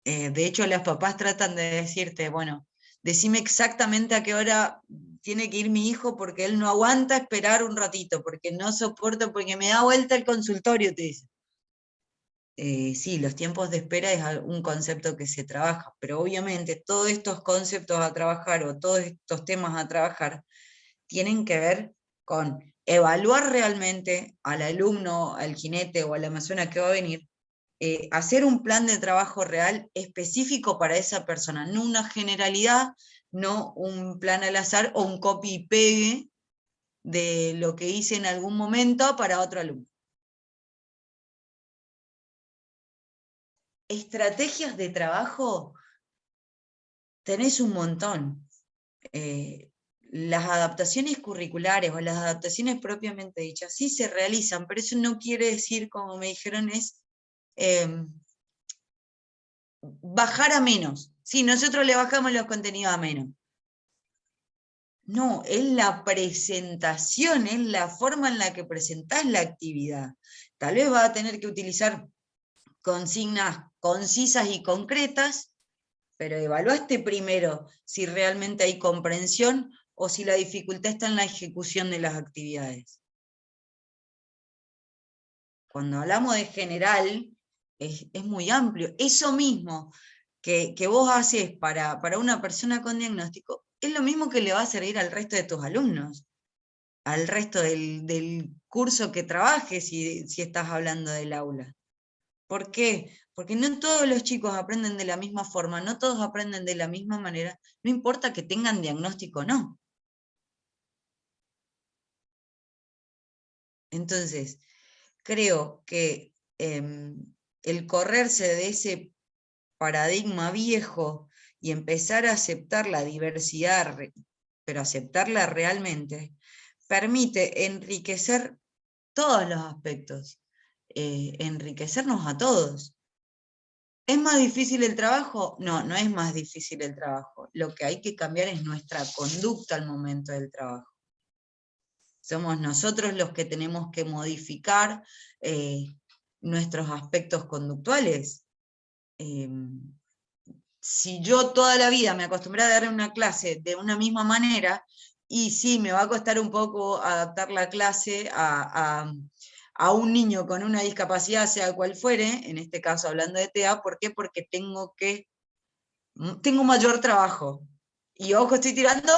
De hecho, los papás tratan de decirte, bueno, decime exactamente a qué hora tiene que ir mi hijo porque él no aguanta esperar un ratito, porque no soporta, porque me da vuelta el consultorio, te dice. Sí, los tiempos de espera es un concepto que se trabaja, pero obviamente todos estos conceptos a trabajar o todos estos temas a trabajar tienen que ver con evaluar realmente al alumno, al jinete o a la persona que va a venir, hacer un plan de trabajo real específico para esa persona, no una generalidad, no un plan al azar o un copy y pegue de lo que hice en algún momento para otro alumno. Estrategias de trabajo, tenés un montón. Las adaptaciones curriculares o las adaptaciones propiamente dichas sí se realizan, pero eso no quiere decir, como me dijeron, es bajar a menos. Sí, nosotros le bajamos los contenidos a menos. No, es la presentación, es la forma en la que presentás la actividad. Tal vez vas a tener que utilizar consignas concisas y concretas, pero evaluaste primero si realmente hay comprensión o si la dificultad está en la ejecución de las actividades. Cuando hablamos de general, es muy amplio. Eso mismo que vos haces para una persona con diagnóstico, es lo mismo que le va a servir al resto de tus alumnos, al resto del curso que trabajes, si estás hablando del aula. ¿Por qué? Porque no todos los chicos aprenden de la misma forma, no todos aprenden de la misma manera, no importa que tengan diagnóstico o no. Entonces, creo que el correrse de ese paradigma viejo y empezar a aceptar la diversidad, pero aceptarla realmente, permite enriquecer todos los aspectos, enriquecernos a todos. ¿Es más difícil el trabajo? No, no es más difícil el trabajo. Lo que hay que cambiar es nuestra conducta al momento del trabajo. Somos nosotros los que tenemos que modificar nuestros aspectos conductuales. Si yo toda la vida me acostumbré a dar una clase de una misma manera, y sí, me va a costar un poco adaptar la clase a un niño con una discapacidad, sea cual fuere, en este caso hablando de TEA, ¿por qué? Porque tengo mayor trabajo. Y ojo, estoy tirando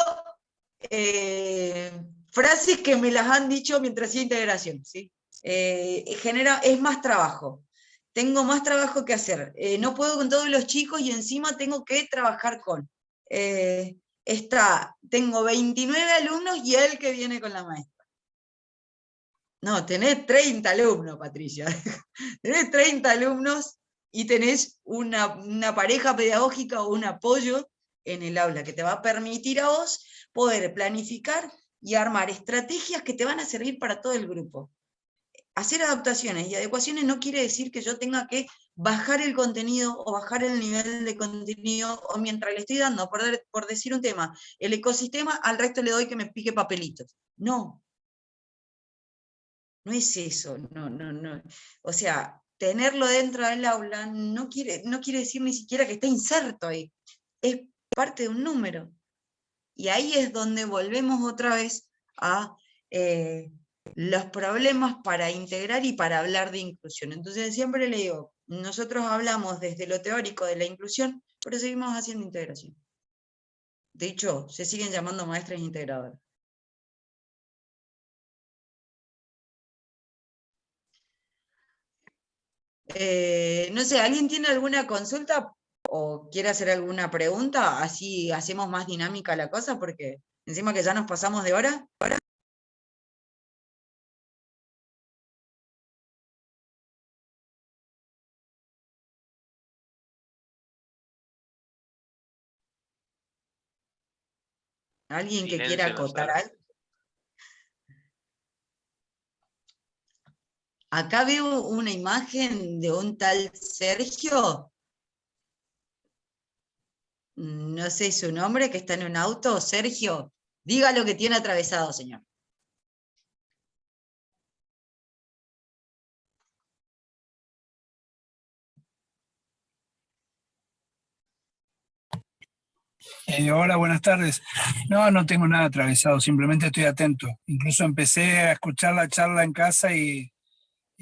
frases que me las han dicho mientras hacía integración, ¿sí? Es más trabajo. Tengo más trabajo que hacer. No puedo con todos los chicos y encima tengo que trabajar con. Tengo 29 alumnos y él que viene con la maestra. No, tenés 30 alumnos, Patricia. Tenés 30 alumnos y tenés una pareja pedagógica o un apoyo en el aula que te va a permitir a vos poder planificar y armar estrategias que te van a servir para todo el grupo. Hacer adaptaciones y adecuaciones no quiere decir que yo tenga que bajar el contenido o bajar el nivel de contenido, o mientras le estoy dando, por decir un tema, el ecosistema, al resto le doy que me pique papelitos. No. No es eso, no. O sea, tenerlo dentro del aula no quiere decir ni siquiera que está inserto ahí. Es parte de un número. Y ahí es donde volvemos otra vez a los problemas para integrar y para hablar de inclusión. Entonces siempre le digo, nosotros hablamos desde lo teórico de la inclusión, pero seguimos haciendo integración. De hecho, se siguen llamando maestras integradoras. No sé, ¿alguien tiene alguna consulta o quiere hacer alguna pregunta? Así hacemos más dinámica la cosa, porque encima que ya nos pasamos de hora. ¿Alguien que quiera
Silencio en la
acotar
sala.
algo? Acá veo una imagen de un tal Sergio, no sé su nombre, que está en un auto. Sergio, diga lo que tiene atravesado, señor.
Hola, buenas tardes. No tengo nada atravesado, simplemente estoy atento. Incluso empecé a escuchar la charla en casa y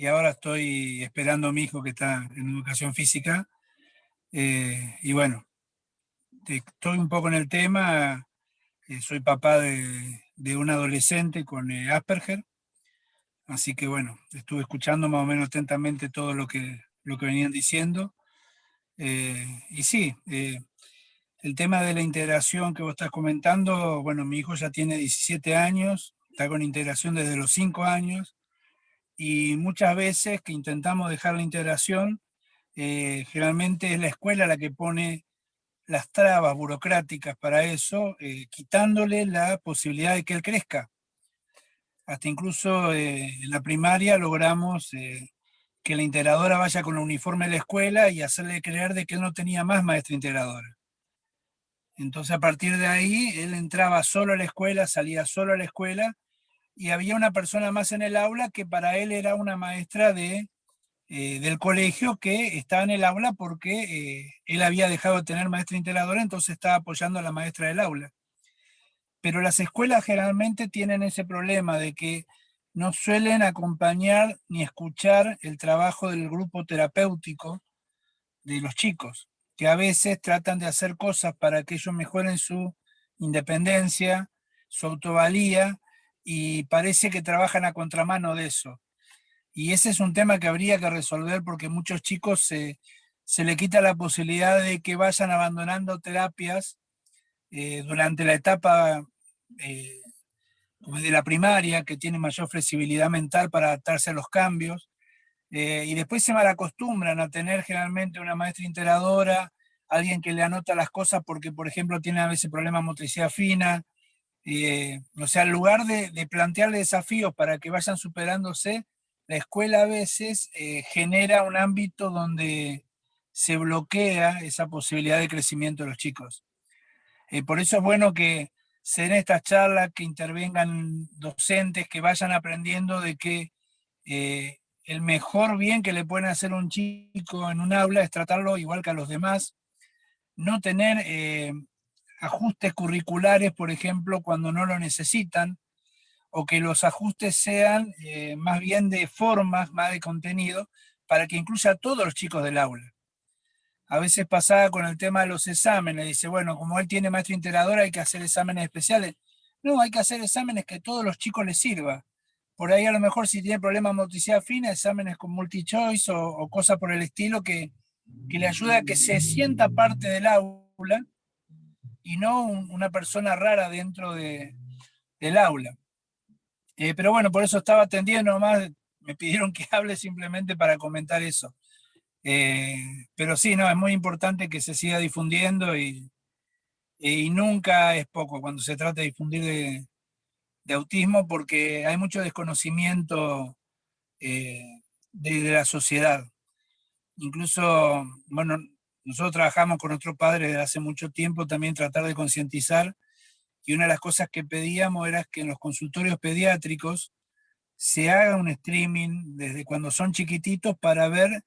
ahora estoy esperando a mi hijo que está en educación física. Y bueno, estoy un poco en el tema. Soy papá de un adolescente con Asperger, así que bueno, estuve escuchando más o menos atentamente todo lo que venían diciendo. Y sí, el tema de la integración que vos estás comentando, bueno, mi hijo ya tiene 17 años, está con integración desde los 5 años, y muchas veces que intentamos dejar la integración, generalmente es la escuela la que pone las trabas burocráticas para eso, quitándole la posibilidad de que él crezca. Hasta incluso en la primaria logramos que la integradora vaya con el uniforme de la escuela y hacerle creer de que él no tenía más maestra integradora. Entonces a partir de ahí él entraba solo a la escuela, salía solo a la escuela, y había una persona más en el aula que para él era una maestra del colegio que estaba en el aula porque él había dejado de tener maestra integradora, entonces estaba apoyando a la maestra del aula. Pero las escuelas generalmente tienen ese problema de que no suelen acompañar ni escuchar el trabajo del grupo terapéutico de los chicos, que a veces tratan de hacer cosas para que ellos mejoren su independencia, su autovalía, y parece que trabajan a contramano de eso. Y ese es un tema que habría que resolver porque muchos chicos se le quita la posibilidad de que vayan abandonando terapias durante la etapa de la primaria, que tiene mayor flexibilidad mental para adaptarse a los cambios. Y después se malacostumbran a tener generalmente una maestra integradora, alguien que le anota las cosas porque, por ejemplo, tiene a veces problemas de motricidad fina. O sea, en lugar de plantearle desafíos para que vayan superándose, la escuela a veces genera un ámbito donde se bloquea esa posibilidad de crecimiento de los chicos. Por eso es bueno que se den estas charlas, que intervengan docentes, que vayan aprendiendo de que el mejor bien que le pueden hacer a un chico en un aula es tratarlo igual que a los demás, no tener ajustes curriculares, por ejemplo, cuando no lo necesitan, o que los ajustes sean más bien de formas, más de contenido, para que incluya a todos los chicos del aula. A veces pasaba con el tema de los exámenes, dice, bueno, como él tiene maestro integrador hay que hacer exámenes especiales. No, hay que hacer exámenes que a todos los chicos les sirva. Por ahí a lo mejor si tiene problemas de motricidad fina, exámenes con multi-choice o cosas por el estilo que le ayuda a que se sienta parte del aula y no una persona rara dentro del aula. Pero bueno, por eso estaba atendiendo nomás, me pidieron que hable simplemente para comentar eso. Pero sí, no, es muy importante que se siga difundiendo y nunca es poco cuando se trata de difundir de autismo porque hay mucho desconocimiento de la sociedad. Incluso, bueno, nosotros trabajamos con otros padres desde hace mucho tiempo también tratar de concientizar y una de las cosas que pedíamos era que en los consultorios pediátricos se haga un streaming desde cuando son chiquititos para ver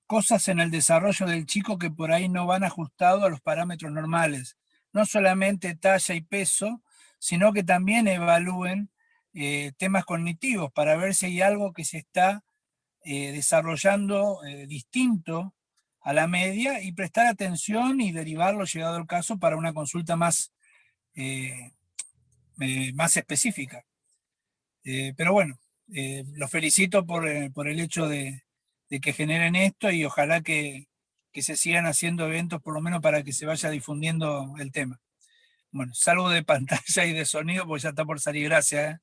cosas en el desarrollo del chico que por ahí no van ajustados a los parámetros normales. No solamente talla y peso, sino que también evalúen temas cognitivos para ver si hay algo que se está desarrollando distinto a la media y prestar atención y derivarlo, llegado el caso, para una consulta más, más específica. Pero bueno, los felicito por el hecho de que generen esto y ojalá que se sigan haciendo eventos por lo menos para que se vaya difundiendo el tema. Bueno, salvo de pantalla y de sonido, pues ya está por salir, gracias.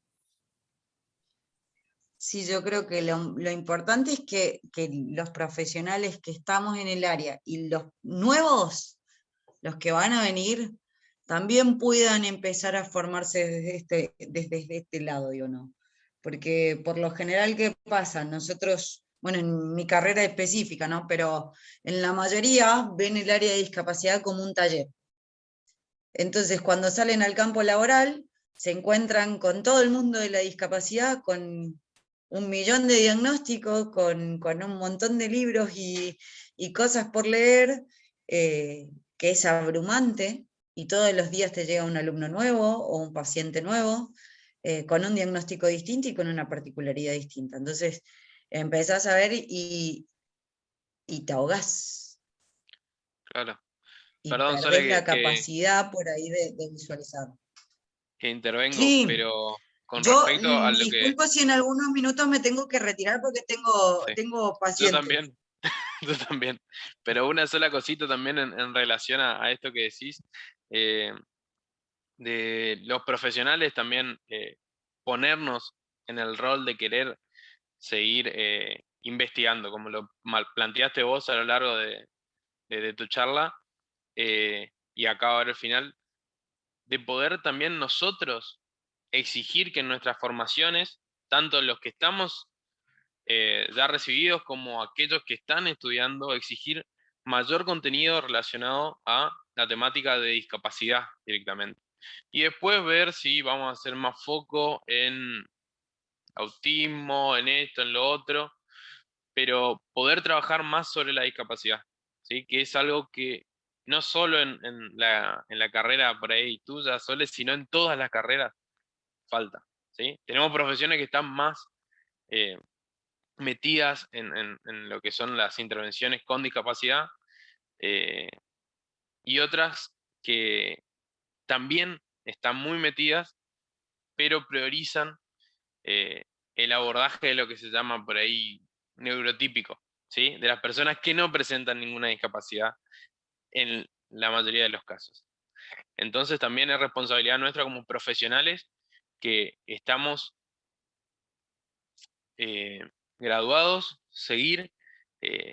Sí, yo creo que lo importante es que los profesionales que estamos en el área y los nuevos, los que van a venir, también puedan empezar a formarse desde este lado, digo, ¿no? Porque por lo general, ¿qué pasa? Nosotros, bueno, en mi carrera específica, ¿no? Pero en la mayoría ven el área de discapacidad como un taller. Entonces, cuando salen al campo laboral, se encuentran con todo el mundo de la discapacidad, con 1.000.000 de diagnósticos, con un montón de libros y cosas por leer, que es abrumante, y todos los días te llega un alumno nuevo o un paciente nuevo, con un diagnóstico distinto y con una particularidad distinta. Entonces, empezás a ver y te ahogás.
Claro.
Y
Perdón, Sole,
perdés la capacidad por ahí de visualizar.
que intervengo,
Sí,
pero con
yo
respecto a
me
lo que...
disculpo si en algunos minutos me tengo que retirar porque
Sí,
tengo
yo
pacientes.
también, yo también. Pero una sola cosita también en relación a esto que decís, eh, de los profesionales también ponernos en el rol de querer seguir investigando, como lo planteaste vos a lo largo de tu charla, y acá ahora al final, de poder también nosotros exigir que en nuestras formaciones, tanto los que estamos ya recibidos como aquellos que están estudiando, exigir mayor contenido relacionado a la temática de discapacidad directamente. Y después ver si vamos a hacer más foco en autismo, en esto, en lo otro, pero poder trabajar más sobre la discapacidad, ¿sí? Que es algo que no solo en la carrera por ahí tuya, Sole, sino en todas las carreras falta, ¿sí? Tenemos profesiones que están más eh, metidas en lo que son las intervenciones con discapacidad eh, y otras que también están muy metidas, pero priorizan eh, el abordaje de lo que se llama por ahí neurotípico, ¿sí? De las personas que no presentan ninguna discapacidad en la mayoría de los casos. Entonces también es responsabilidad nuestra como profesionales que estamos graduados, seguir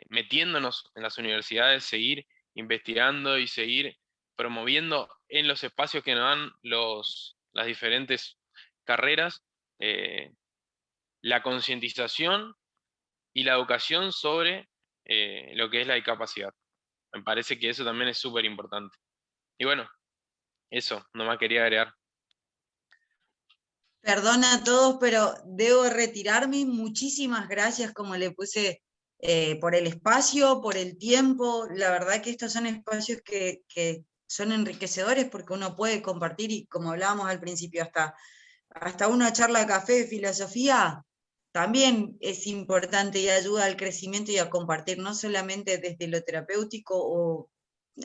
metiéndonos en las universidades, seguir investigando y seguir promoviendo en los espacios que nos dan las diferentes carreras la concientización y la educación sobre lo que es la discapacidad. Me parece que eso también es súper importante. Y bueno, eso, nomás quería agregar.
Perdona a todos, pero debo retirarme. Muchísimas gracias, como le puse, por el espacio, por el tiempo. La verdad que estos son espacios que son enriquecedores porque uno puede compartir y, como hablábamos al principio, hasta una charla de café de filosofía también es importante y ayuda al crecimiento y a compartir, no solamente desde lo terapéutico, o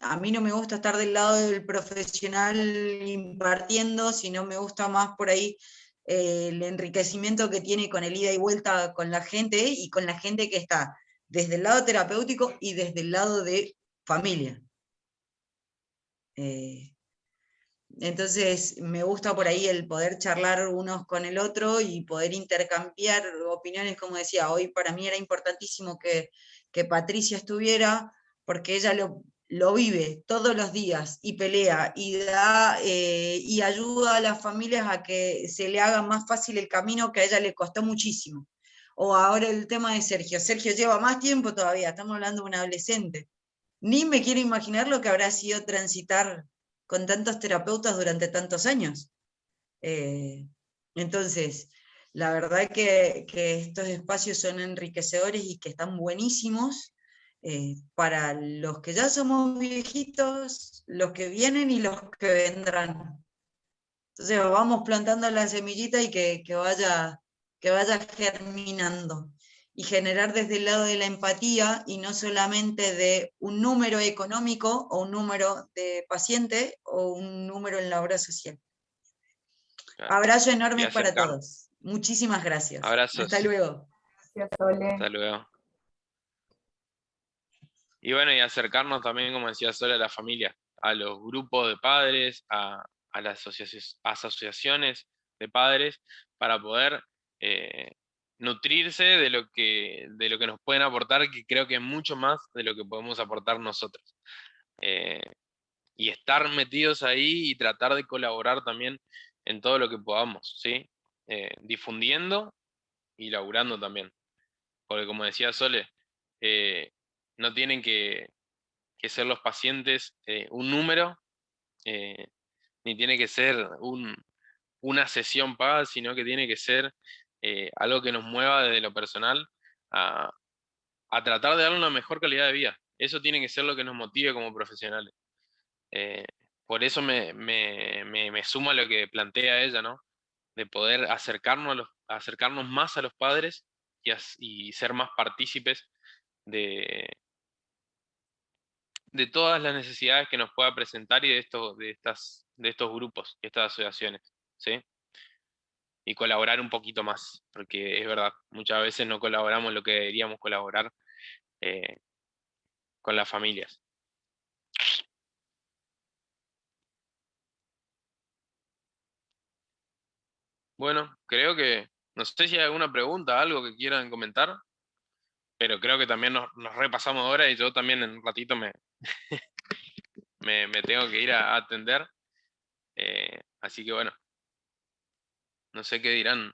a mí no me gusta estar del lado del profesional impartiendo, sino me gusta más por ahí el enriquecimiento que tiene con el ida y vuelta con la gente y con la gente que está desde el lado terapéutico y desde el lado de familia. Entonces me gusta por ahí el poder charlar unos con el otro y poder intercambiar opiniones, como decía, hoy para mí era importantísimo que Patricia estuviera, porque ella lo vive todos los días y pelea y da y ayuda a las familias a que se le haga más fácil el camino que a ella le costó muchísimo. O ahora el tema de Sergio. Sergio lleva más tiempo todavía, estamos hablando de un adolescente. Ni me quiero imaginar lo que habrá sido transitar con tantos terapeutas durante tantos años. Entonces, la verdad que estos espacios son enriquecedores y que están buenísimos para los que ya somos viejitos, los que vienen y los que vendrán. Entonces vamos plantando la semillita y que vaya germinando. Y generar desde el lado de la empatía y no solamente de un número económico o un número de paciente o un número en la obra social.
Claro.
Abrazo
Y
enorme para
acercar.
todos. Muchísimas gracias.
Abrazos.
Hasta luego.
Gracias, Sole.
Hasta luego. Y bueno, y acercarnos también, como decía Sole, a la familia, a los grupos de padres, a las asociaciones de padres, para poder nutrirse de lo que nos pueden aportar, que creo que es mucho más de lo que podemos aportar nosotros. Y estar metidos ahí y tratar de colaborar también en todo lo que podamos, ¿sí? Difundiendo y laburando también. Porque como decía Sole, no tienen que ser los pacientes un número, ni tiene que ser una sesión paga, sino que tiene que ser algo que nos mueva desde lo personal a tratar de darle una mejor calidad de vida. Eso tiene que ser lo que nos motive como profesionales. Por eso me suma a lo que plantea ella, ¿no? De poder acercarnos más a los padres y ser más partícipes de todas las necesidades que nos pueda presentar y de estos grupos, de estas asociaciones, ¿sí? Y colaborar un poquito más, porque es verdad, muchas veces no colaboramos lo que deberíamos colaborar con las familias. Bueno, creo que, no sé si hay alguna pregunta, algo que quieran comentar, pero creo que también nos repasamos ahora y yo también en un ratito me tengo que ir a atender. Así que bueno, no sé qué dirán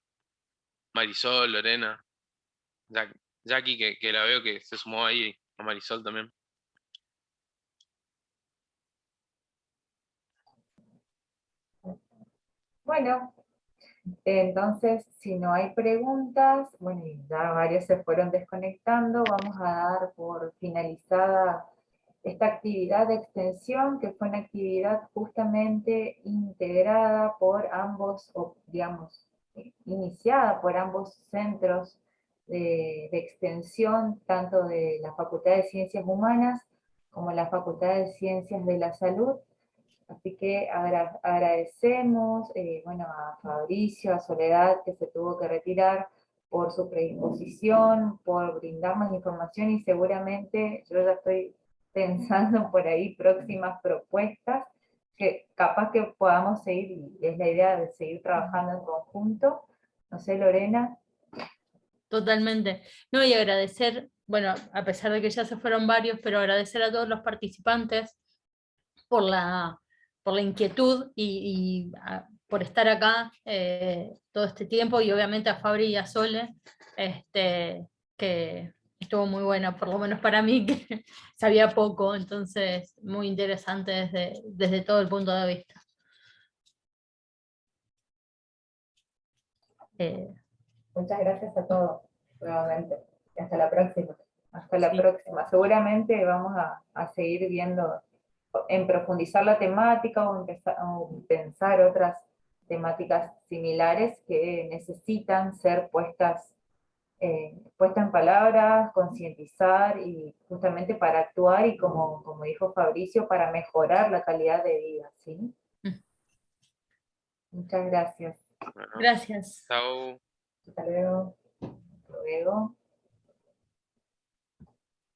Marisol, Lorena, Jackie, que la veo que se sumó ahí, a Marisol también.
Bueno, entonces, si no hay preguntas, bueno, y ya varios se fueron desconectando, vamos a dar por finalizada esta actividad de extensión, que fue una actividad justamente integrada por ambos, o digamos, iniciada por ambos centros de extensión, tanto de la Facultad de Ciencias Humanas como la Facultad de Ciencias de la Salud. Así que agradecemos bueno, a Fabricio, a Soledad, que se tuvo que retirar, por su predisposición, por brindarnos información, y seguramente yo ya estoy pensando por ahí próximas propuestas, que capaz que podamos seguir, y es la idea de seguir trabajando en conjunto. No sé, Lorena.
Totalmente. No, y agradecer, bueno, a pesar de que ya se fueron varios, pero agradecer a todos los participantes por la inquietud y por estar acá todo este tiempo, y obviamente a Fabri y a Sole, que estuvo muy buena, por lo menos para mí, que sabía poco, entonces muy interesante desde todo el punto de vista.
Muchas gracias a todos, nuevamente. Y hasta la próxima. Hasta la
Sí.
próxima. Seguramente vamos a seguir viendo, en profundizar la temática o pensar otras temáticas similares que necesitan ser puestas en palabras, concientizar y justamente para actuar y como dijo Fabricio, para mejorar la calidad de vida, ¿sí? Muchas gracias.
Bueno,
Gracias.
chao.
Hasta luego. Hasta luego.